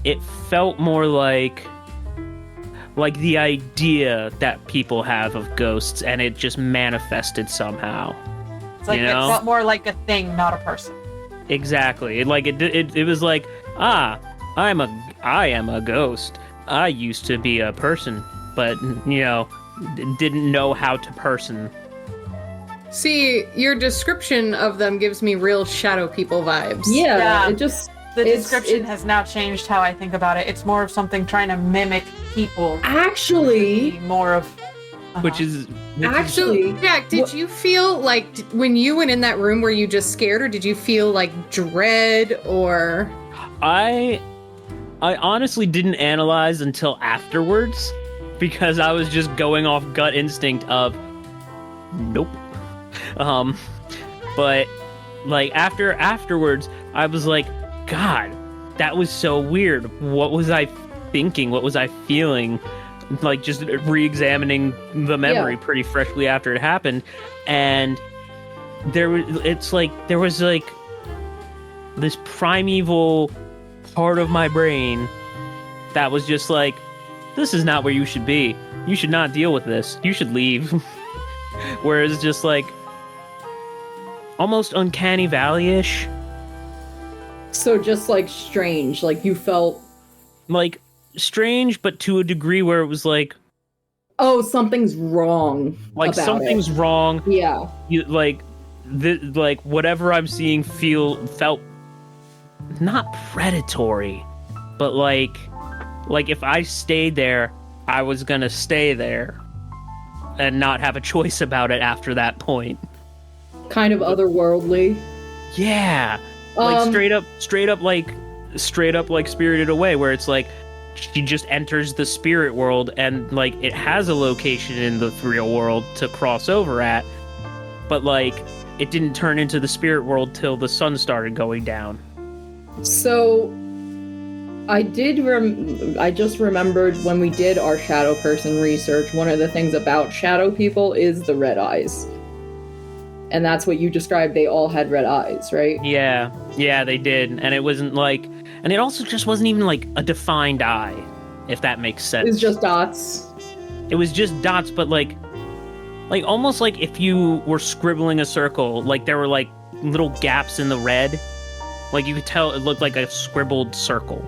Speaker 2: it felt more like the idea that people have of ghosts, and it just manifested somehow.
Speaker 1: It's like
Speaker 2: You
Speaker 1: it
Speaker 2: know?
Speaker 1: felt more like a thing, not a person.
Speaker 2: Exactly. It was like, I am a ghost. I used to be a person, but didn't know how to person.
Speaker 4: See, your description of them gives me real shadow people vibes.
Speaker 3: Yeah,
Speaker 1: Yeah.
Speaker 3: it just
Speaker 1: The
Speaker 3: It's-
Speaker 1: description
Speaker 3: it-
Speaker 1: has now changed how I think about it. It's more of something trying to mimic people.
Speaker 3: actually
Speaker 1: Be more of.
Speaker 2: Which is
Speaker 3: Actually,
Speaker 4: So, Jack, did you feel like when you went in that room, were you just scared, or did you feel like dread, or?
Speaker 2: I honestly didn't analyze until afterwards, because I was just going off gut instinct of nope. But like afterwards, I was like, God, that was so weird. What was I thinking? What was I feeling? Like, just re-examining the memory pretty freshly after it happened, and there was this primeval part of my brain that was just like, this is not where you should be. You should not deal with this. You should leave. Whereas just like almost uncanny valley-ish.
Speaker 3: so just like strange, like you felt
Speaker 2: Like strange, but to a degree where it was like
Speaker 3: something's wrong. about
Speaker 2: something's
Speaker 3: it.
Speaker 2: wrong.
Speaker 3: Yeah.
Speaker 2: You like whatever I'm seeing felt not predatory, but like if I stayed there, I was gonna stay there and not have a choice about it after that point.
Speaker 3: Kind of otherworldly.
Speaker 2: Yeah, like
Speaker 3: Um,
Speaker 2: straight up like Spirited Away, where it's like she just enters the spirit world and like it has a location in the real world to cross over at, but like it didn't turn into the spirit world till the sun started going down.
Speaker 3: So I just remembered when we did our shadow person research, one of the things about shadow people is the red eyes. And that's what you described, they all had red eyes, right?
Speaker 2: Yeah, they did. And it wasn't like, and it also just wasn't even like a defined eye, if that makes sense.
Speaker 3: It was just dots.
Speaker 2: It was just dots, but like almost like if you were scribbling a circle, like there were like little gaps in the red. Like you could tell it looked like a scribbled circle.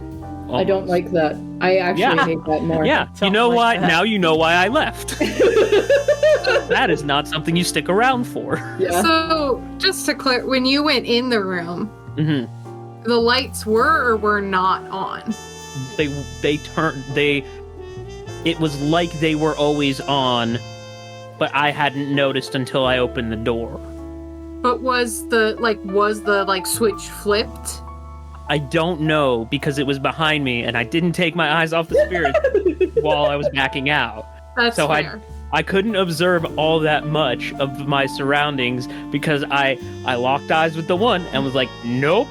Speaker 2: Almost.
Speaker 3: I don't like that. I actually hate that more.
Speaker 2: Yeah, you know why? Now you know why I left. That is not something you stick around for.
Speaker 3: Yeah.
Speaker 4: So, just to clear, when you went in the room, the lights were or were not on?
Speaker 2: It was like they were always on, but I hadn't noticed until I opened the door.
Speaker 4: But was the switch flipped?
Speaker 2: I don't know, because it was behind me and I didn't take my eyes off the spirit while I was backing out.
Speaker 4: That's
Speaker 2: so
Speaker 4: fair.
Speaker 2: I couldn't observe all that much of my surroundings because I locked eyes with the one and was like, nope,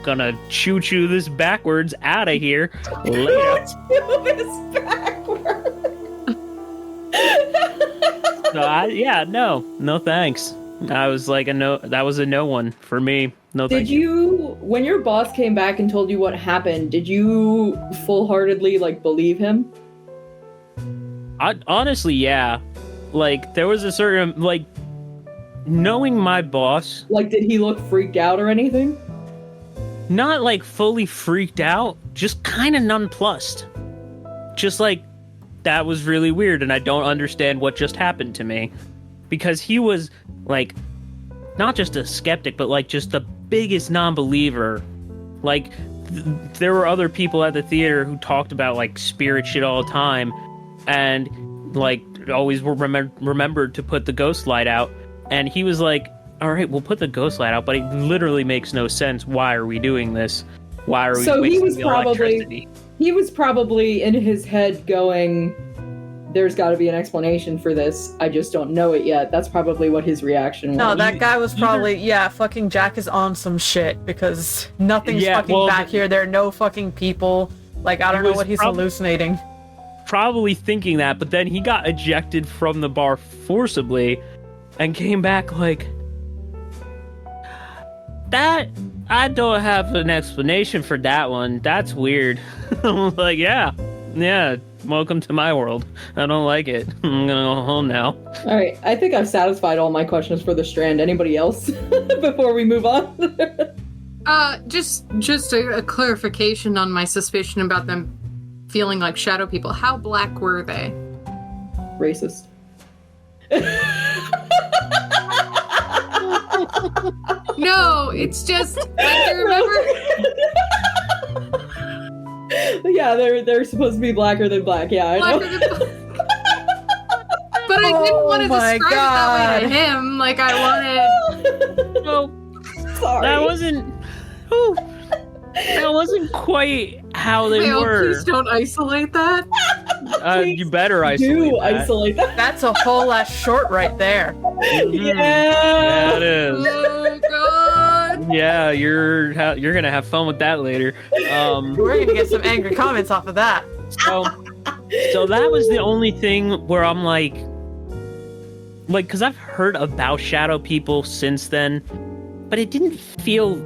Speaker 2: gonna choo-choo this backwards out of here. Later.
Speaker 3: Choo this backwards.
Speaker 2: So no thanks. I was like that was a no one for me. No thank you.
Speaker 3: When your boss came back and told you what happened, did you full-heartedly believe him?
Speaker 2: Honestly, yeah. Like, there was a certain, knowing my boss...
Speaker 3: Did he look freaked out or anything?
Speaker 2: Not, fully freaked out, just kind of nonplussed. Just, that was really weird, and I don't understand what just happened to me. Because he was, not just a skeptic, but, just the biggest non-believer. There were other people at the theater who talked about, spirit shit all the time, and always remembered to put the ghost light out, and he was like, all right, we'll put the ghost light out, but it literally makes no sense. Why are we doing this? Why are we wasting the electricity?
Speaker 3: He was probably in his head going, there's got to be an explanation for this, I just don't know it yet. That's probably what his reaction was.
Speaker 1: No, that guy was probably, fucking Jack is on some shit, because nothing's back here. There are no fucking people. I don't know what he's hallucinating.
Speaker 2: Probably thinking that, but then he got ejected from the bar forcibly and came back that I don't have an explanation for that one. That's weird. I'm like, yeah, welcome to my world. I don't like it. I'm gonna go home now.
Speaker 3: All right, I think I've satisfied all my questions for the Strand. Anybody else before we move on?
Speaker 4: Just a clarification on my suspicion about them feeling like shadow people. How black were they?
Speaker 3: Racist.
Speaker 4: No, it's just I remember.
Speaker 3: Yeah, they're supposed to be blacker than black. Yeah, I know.
Speaker 4: But I didn't want to describe it that way to him. I wanted.
Speaker 2: No,
Speaker 3: sorry.
Speaker 2: That wasn't quite how they were.
Speaker 4: Please don't isolate that.
Speaker 2: You better isolate that.
Speaker 1: That's a whole ass short right there.
Speaker 3: Yeah,
Speaker 2: it is.
Speaker 4: Oh god.
Speaker 2: Yeah, you're gonna have fun with that later.
Speaker 1: We're gonna get some angry comments off of that.
Speaker 2: So that was the only thing where I'm because I've heard about shadow people since then, but it didn't feel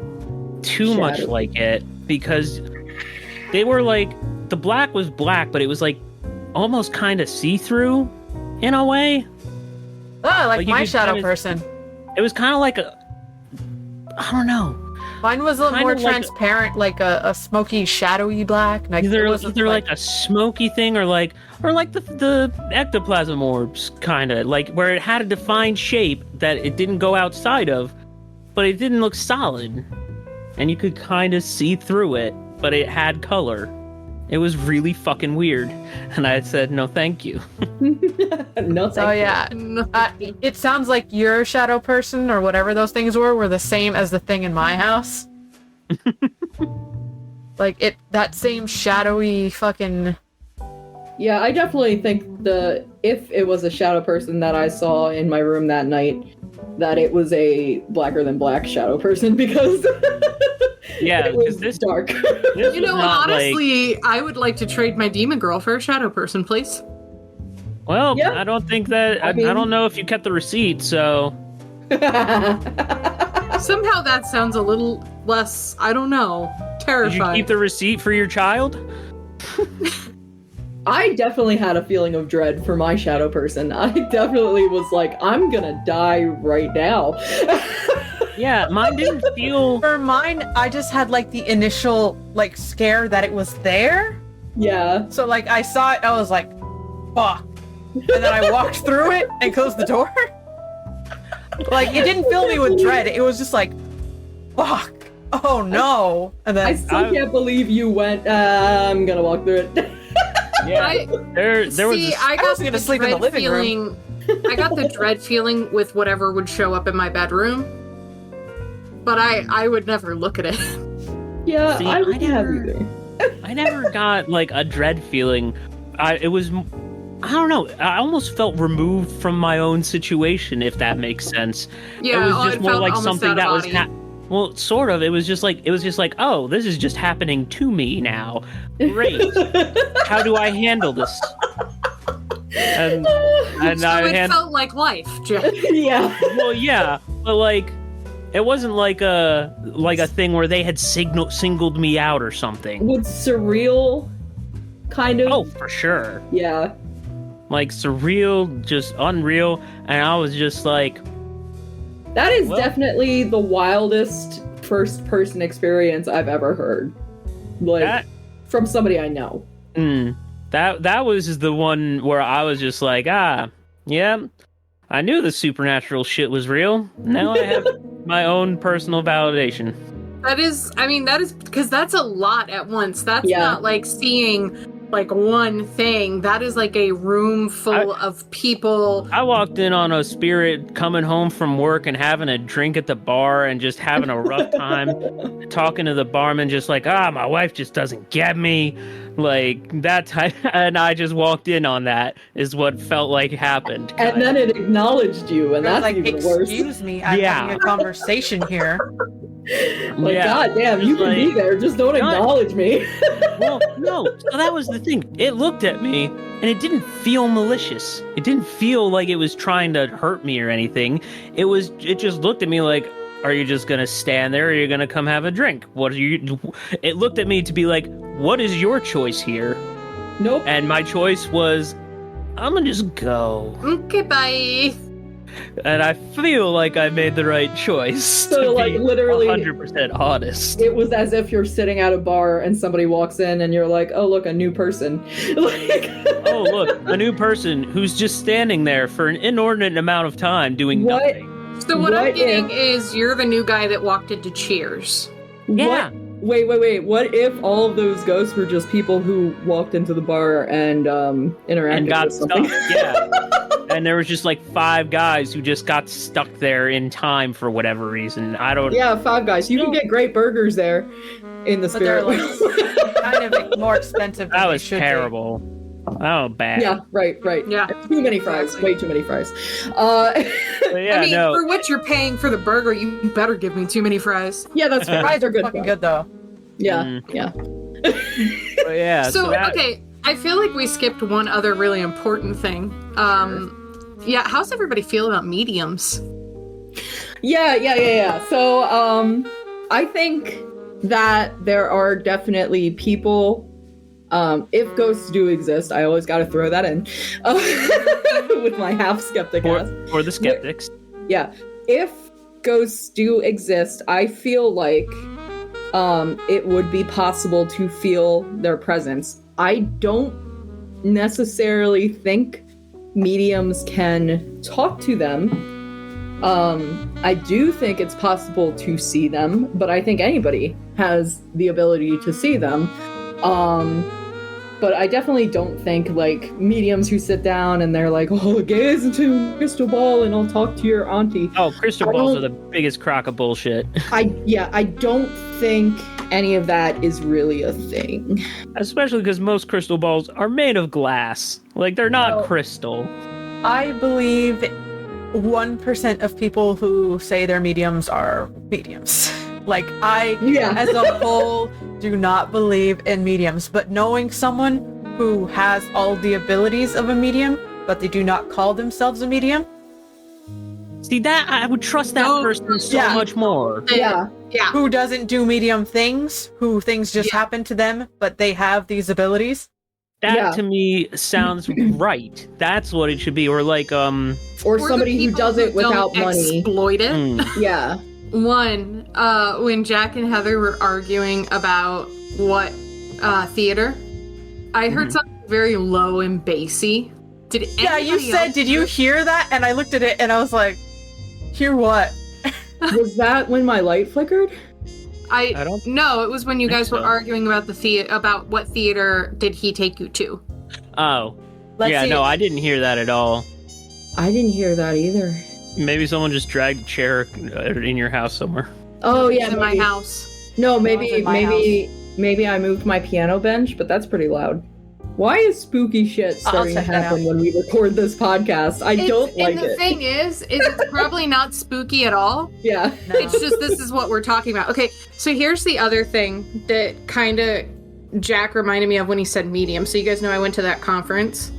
Speaker 2: too much like it, because they were the black was black, but it was almost kind of see-through in a way.
Speaker 1: Oh, my shadow person.
Speaker 2: It was kind of I don't know.
Speaker 1: Mine was a little more transparent, a smoky, shadowy black.
Speaker 2: Either a smoky thing, or the ectoplasm orbs, kind of where it had a defined shape that it didn't go outside of, but it didn't look solid, and you could kind of see through it, but it had color. It was really fucking weird, and I said no, thank you.
Speaker 3: No, thank
Speaker 1: you. It sounds like your shadow person or whatever those things were the same as the thing in my house. That same shadowy fucking.
Speaker 3: Yeah, I definitely think if it was a shadow person that I saw in my room that night, that it was a blacker than black shadow person, because
Speaker 2: Yeah,
Speaker 3: it
Speaker 2: because
Speaker 3: was
Speaker 2: this,
Speaker 3: dark.
Speaker 2: this
Speaker 4: You
Speaker 2: was
Speaker 4: know,
Speaker 2: not
Speaker 4: honestly, I would like to trade my demon girl for a shadow person, please.
Speaker 2: well,
Speaker 3: Yeah.
Speaker 2: I don't think that. I
Speaker 3: mean-
Speaker 2: don't know if you kept the receipt, so
Speaker 4: Somehow that sounds a little less, I don't know,
Speaker 2: did
Speaker 4: terrifying.
Speaker 2: you keep the receipt for your child?
Speaker 3: I definitely had a feeling of dread for my shadow person. I definitely was like, I'm gonna die right now.
Speaker 2: Yeah, mine didn't feel.
Speaker 1: For mine, I just had like the initial like scare that it was there.
Speaker 3: Yeah.
Speaker 1: So like I saw it, I was like, fuck. And then I walked through it and closed the door. Like it didn't fill me with dread. It was just like, fuck. Oh no. And
Speaker 3: I
Speaker 1: then
Speaker 3: still can't believe you went, I'm gonna walk through it.
Speaker 2: Yeah, there was.
Speaker 4: I got
Speaker 1: was gonna
Speaker 4: the
Speaker 1: sleep in the
Speaker 4: dread
Speaker 1: living room.
Speaker 4: feeling. I got the dread feeling with whatever would show up in my bedroom, but I would never look at it.
Speaker 3: Yeah,
Speaker 2: See,
Speaker 3: I
Speaker 2: I
Speaker 3: wouldn't have
Speaker 2: never-
Speaker 3: either.
Speaker 2: I never got like a dread feeling. It was. I don't know. I almost felt removed from my own situation, if that makes sense.
Speaker 4: Yeah,
Speaker 2: it was
Speaker 4: oh,
Speaker 2: just
Speaker 4: it
Speaker 2: more
Speaker 4: felt
Speaker 2: like
Speaker 4: almost
Speaker 2: something
Speaker 4: out of
Speaker 2: that was.
Speaker 4: body.
Speaker 2: Well, sort of. It was just like, oh, this is just happening to me now. Great. How do I handle this? And
Speaker 4: So it felt like life, Jeff.
Speaker 3: Yeah.
Speaker 2: well, yeah, but like, it wasn't like a thing where they had singled me out or something.
Speaker 3: With surreal, kind of.
Speaker 2: Oh, for sure.
Speaker 3: Yeah.
Speaker 2: Like surreal, just unreal, and I was just like,
Speaker 3: That is
Speaker 2: Well-
Speaker 3: definitely the wildest first-person experience I've ever heard. Like,
Speaker 2: that.
Speaker 3: from somebody I know.
Speaker 2: That was the one where I was just like, yeah, I knew the supernatural shit was real. Now I have my own personal validation.
Speaker 4: That is because that's a lot at once. That's
Speaker 3: Yeah.
Speaker 4: not like seeing like one thing. That is like a room full of people.
Speaker 2: I walked in on a spirit coming home from work and having a drink at the bar and just having a rough time, talking to the barman, just like, my wife just doesn't get me, like that type. And I just walked in on that, is what felt like happened.
Speaker 3: And then it acknowledged you, and
Speaker 1: I was
Speaker 3: that's
Speaker 1: like,
Speaker 3: even worse.
Speaker 1: excuse me, I'm
Speaker 2: Yeah.
Speaker 1: having a conversation here.
Speaker 3: Like,
Speaker 2: Yeah.
Speaker 3: God damn, you
Speaker 2: Just
Speaker 3: can be
Speaker 2: like-
Speaker 3: there, just don't
Speaker 2: God.
Speaker 3: acknowledge me.
Speaker 2: Well, no. So that was the thing. It looked at me, and it didn't feel malicious. It didn't feel like it was trying to hurt me or anything. It just looked at me like, are you just gonna stand there, or are you gonna come have a drink? What are you? It looked at me to be like, what is your choice here?
Speaker 3: Nope.
Speaker 2: And my choice was, I'm gonna just go.
Speaker 4: Okay, bye.
Speaker 2: And I feel like I made the right choice.
Speaker 3: So,
Speaker 2: to
Speaker 3: like,
Speaker 2: be
Speaker 3: literally-
Speaker 2: 100% honest.
Speaker 3: It was as if you're sitting at a bar and somebody walks in and you're like, oh, look, a new person. Like,
Speaker 2: Oh, look, a new person who's just standing there for an inordinate amount of time doing
Speaker 3: What?
Speaker 2: nothing.
Speaker 4: So what I'm
Speaker 3: What
Speaker 4: getting
Speaker 3: if-
Speaker 4: is you're the new guy that walked into Cheers.
Speaker 2: Yeah.
Speaker 3: Wait. What if all of those ghosts were just people who walked into the bar and interacted
Speaker 2: And got
Speaker 3: with something?
Speaker 2: stuck. Yeah. And there was just like 5 guys who just got stuck there in time for whatever reason. I don't.
Speaker 3: Yeah, 5 guys. You can get great burgers there in the
Speaker 1: But they're
Speaker 3: spirit.
Speaker 1: like kind of more expensive than
Speaker 2: That
Speaker 1: they
Speaker 2: was
Speaker 1: should be.
Speaker 2: terrible. Oh, bad.
Speaker 3: Yeah, right.
Speaker 4: Yeah.
Speaker 3: Too many fries.
Speaker 4: Exactly.
Speaker 3: Way too many fries.
Speaker 2: But yeah,
Speaker 4: I mean,
Speaker 2: no.
Speaker 4: for what you're paying for the burger, you better give me too many fries.
Speaker 3: yeah, that's fair.
Speaker 1: Fries are
Speaker 3: good.
Speaker 1: fucking good though.
Speaker 3: Yeah,
Speaker 2: Mm.
Speaker 3: yeah.
Speaker 2: But yeah.
Speaker 4: So,
Speaker 2: that-
Speaker 4: okay, I feel like we skipped one other really important thing. Yeah, how's everybody feel about mediums?
Speaker 3: Yeah. So, I think that there are definitely people, if ghosts do exist, I always got to throw that in, with my half skeptic ass.
Speaker 2: For the skeptics.
Speaker 3: Yeah, if ghosts do exist, I feel like it would be possible to feel their presence. I don't necessarily think mediums can talk to them. I do think it's possible to see them, but I think anybody has the ability to see them. But I definitely don't think like mediums who sit down and they're like, oh, gaze into a crystal ball and I'll talk to your auntie.
Speaker 2: Oh, crystal
Speaker 3: I
Speaker 2: balls
Speaker 3: don't-
Speaker 2: are the biggest crock of bullshit.
Speaker 3: I don't think any of that is really a thing.
Speaker 2: Especially because most crystal balls are made of glass. Like, they're not
Speaker 1: No.
Speaker 2: crystal.
Speaker 1: I believe 1% of people who say they're mediums are mediums. Like, I, as a whole, do not believe in mediums. But knowing someone who has all the abilities of a medium, but they do not call themselves a medium.
Speaker 2: See, that I would trust that person so much more.
Speaker 3: Yeah.
Speaker 1: Who doesn't do medium things, who things just happen to them, but they have these abilities.
Speaker 2: That to me sounds right. That's what it should be. Or like
Speaker 3: or somebody who does it without money.
Speaker 4: Exploit it.
Speaker 3: Yeah.
Speaker 4: One, when Jack and Heather were arguing about what theater, I heard something very low and bassy.
Speaker 1: You said, did you hear that? And I looked at it and I was like, hear what?
Speaker 3: Was that when my light flickered?
Speaker 4: I don't. No, it was when you guys were arguing about about what theater did he take you to.
Speaker 2: Oh. No, I didn't hear that at all.
Speaker 3: I didn't hear that either.
Speaker 2: Maybe someone just dragged a chair in your house somewhere.
Speaker 3: Oh yeah,
Speaker 4: in my house.
Speaker 3: No, maybe I moved my piano bench, but that's pretty loud. Why is spooky shit starting to happen when we record this podcast? I don't like it.
Speaker 4: And the thing is it's probably not spooky at all.
Speaker 3: Yeah.
Speaker 4: No. It's just this is what we're talking about. Okay, so here's the other thing that kind of Jack reminded me of when he said medium. So you guys know I went to that conference.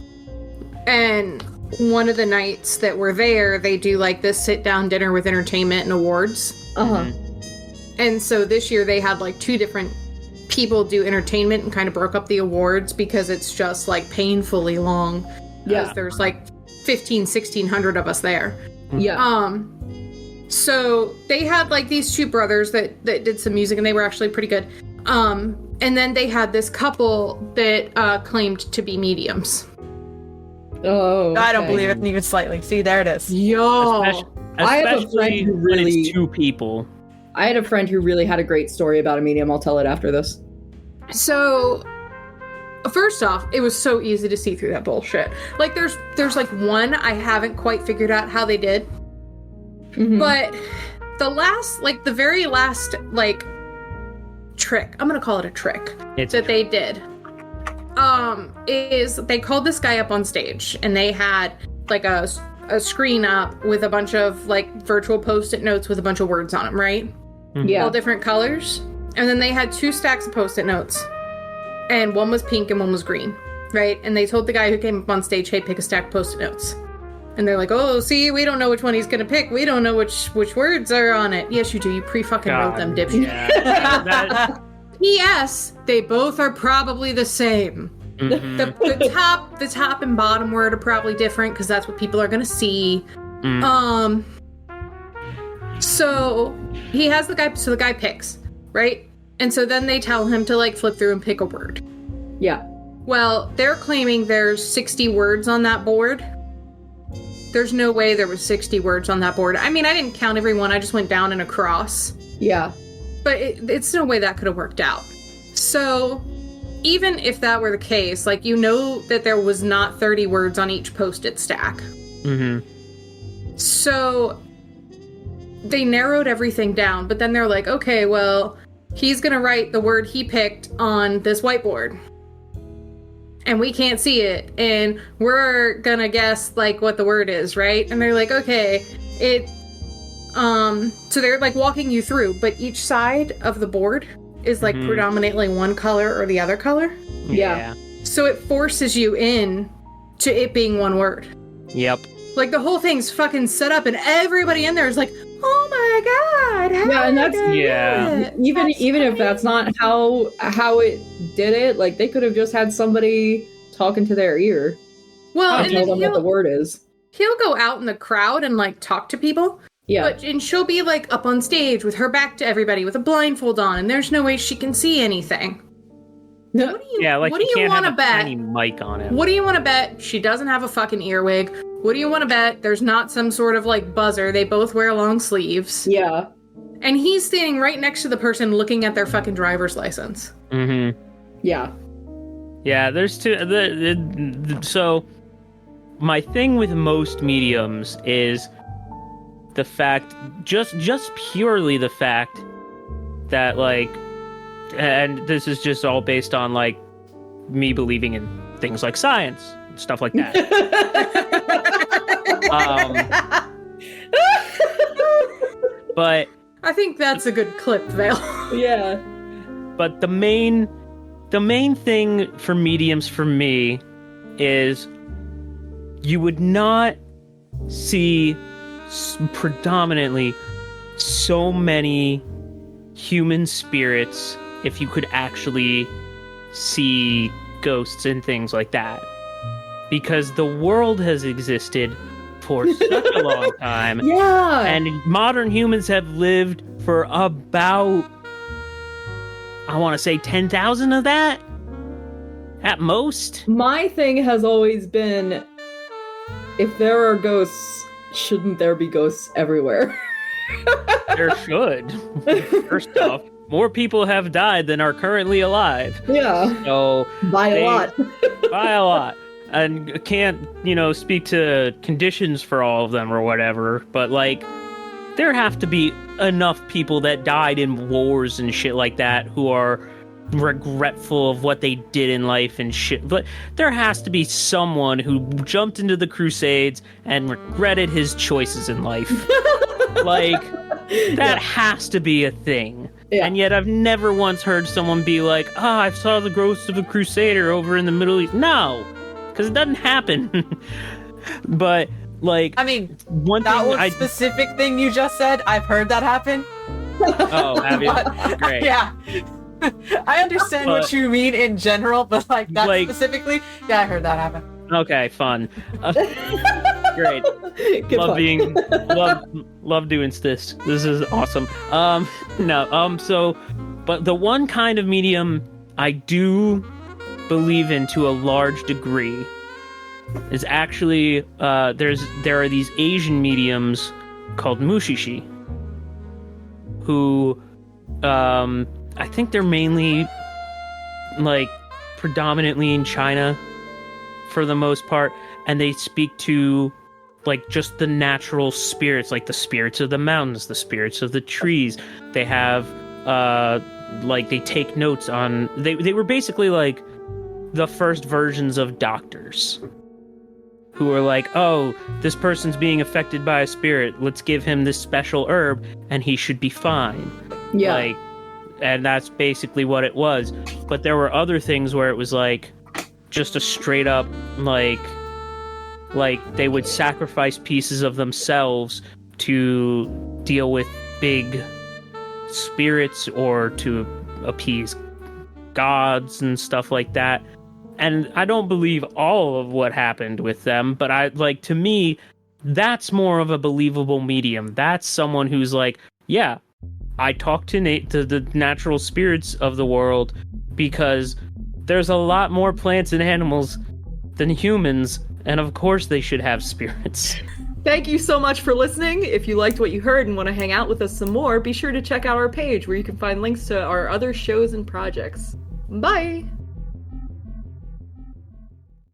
Speaker 4: And one of the nights that we're there, they do like this sit-down dinner with entertainment and awards.
Speaker 3: Uh-huh.
Speaker 4: And so this year they had like 2 different people do entertainment and kind of broke up the awards because it's just like painfully long. Yeah. There's like 1,600 of us there.
Speaker 3: Yeah.
Speaker 4: So they had like these 2 brothers that did some music and they were actually pretty good. And then they had this couple that claimed to be mediums.
Speaker 3: Oh, okay.
Speaker 1: I don't believe it even slightly. See, there it is.
Speaker 4: Yo.
Speaker 3: I have a friend who really...
Speaker 2: when it's 2 people.
Speaker 3: I had a friend who really had a great story about a medium. I'll tell it after this.
Speaker 4: So, first off, it was so easy to see through that bullshit. Like, there's like one I haven't quite figured out how they did. Mm-hmm. But the very last, like, trick, I'm gonna call it a trick, they did, is they called this guy up on stage, and they had, like, a screen up with a bunch of, like, virtual Post-it notes with a bunch of words on them, right?
Speaker 3: Yeah.
Speaker 4: All different colors. And then they had 2 stacks of Post-it notes. And one was pink and one was green, right? And they told the guy who came up on stage, hey, pick a stack of Post-it notes. And they're like, oh, see, we don't know which one he's going to pick. We don't know which words are on it. Yes, you do. You pre-fucking wrote them, dipshit. Yeah. P.S. They both are probably the same. Mm-hmm. The top and bottom word are probably different because that's what people are going to see. Mm. So he has the guy picks, right? And so then they tell him to like flip through and pick a word.
Speaker 3: Yeah.
Speaker 4: Well, they're claiming there's 60 words on that board. There's no way there was 60 words on that board. I mean, I didn't count every one. I just went down and across.
Speaker 3: Yeah.
Speaker 4: But it's no way that could have worked out. So even if that were the case, like, you know that there was not 30 words on each Post-it stack. Mm-hmm. So they narrowed everything down, but then they're like, okay, well, he's going to write the word he picked on this whiteboard. And we can't see it. And we're going to guess, like, what the word is, right? And they're like, okay, so they're, like, walking you through, but each side of the board is, like, predominantly one color or the other color.
Speaker 3: Yeah.
Speaker 4: So it forces you in to it being one word.
Speaker 2: Yep.
Speaker 4: Like, the whole thing's fucking set up, and everybody in there is like, oh my god.
Speaker 3: Yeah, and that's even if that's not how it did it, like, they could have just had somebody talking to their ear.
Speaker 4: Well,
Speaker 3: and tell them what the word is.
Speaker 4: He'll go out in the crowd and, like, talk to people.
Speaker 3: Yeah.
Speaker 4: And she'll be, like, up on stage with her back to everybody with a blindfold on, and there's no way she can see anything.
Speaker 3: No.
Speaker 4: What do you want to bet?
Speaker 2: Tiny mic on it.
Speaker 4: What do you want to bet? She doesn't have a fucking earwig. What do you want to bet? There's not some sort of, like, buzzer. They both wear long sleeves.
Speaker 3: Yeah.
Speaker 4: And he's standing right next to the person looking at their fucking driver's license.
Speaker 2: Mm-hmm.
Speaker 3: Yeah.
Speaker 2: Yeah, there's two. So, my thing with most mediums is the fact, just purely the fact that, like, and this is just all based on, like, me believing in things like science and stuff like that. But
Speaker 4: I think that's a good clip, Vale.
Speaker 3: Yeah.
Speaker 2: But the main thing for mediums for me is you would not see predominantly so many human spirits if you could actually see ghosts and things like that. Because the world has existed for such a long time.
Speaker 3: Yeah.
Speaker 2: And modern humans have lived for about, I want to say 10,000 of that at most.
Speaker 3: My thing has always been, if there are ghosts, shouldn't there be ghosts everywhere?
Speaker 2: There should. First off, more people have died than are currently alive.
Speaker 3: Yeah.
Speaker 2: So
Speaker 3: By a lot.
Speaker 2: By a lot. And can't, speak to conditions for all of them or whatever, but like, there have to be enough people that died in wars and shit like that who are regretful of what they did in life and shit. But there has to be someone who jumped into the Crusades and regretted his choices in life. Like, that has to be a thing.
Speaker 3: Yeah.
Speaker 2: And yet I've never once heard someone be like, I saw the ghost of a Crusader over in the Middle East. No, because it doesn't happen. But, like,
Speaker 1: I mean,
Speaker 2: one
Speaker 1: that
Speaker 2: thing
Speaker 1: specific thing you just said, I've heard that happen.
Speaker 2: Oh, have you?
Speaker 1: But,
Speaker 2: Great.
Speaker 1: Yeah. I understand what you mean in general, but like that specifically, yeah, I heard that happen.
Speaker 2: Okay, fun. Great. Love doing this. This is awesome. But the one kind of medium I do believe in to a large degree is actually there are these Asian mediums called mushishi who I think they're mainly like predominantly in China for the most part, and they speak to like just the natural spirits, like the spirits of the mountains, the spirits of the trees. They have they take notes on they were basically like the first versions of doctors who are like, oh, this person's being affected by a spirit, let's give him this special herb and he should be fine.
Speaker 3: Yeah.
Speaker 2: And that's basically what it was. But there were other things where it was like just a straight up like they would sacrifice pieces of themselves to deal with big spirits or to appease gods and stuff like that. And I don't believe all of what happened with them, but to me, that's more of a believable medium. That's someone who's like, yeah, I talk to the natural spirits of the world because there's a lot more plants and animals than humans, and of course they should have spirits.
Speaker 3: Thank you so much for listening. If you liked what you heard and want to hang out with us some more, be sure to check out our page where you can find links to our other shows and projects. Bye!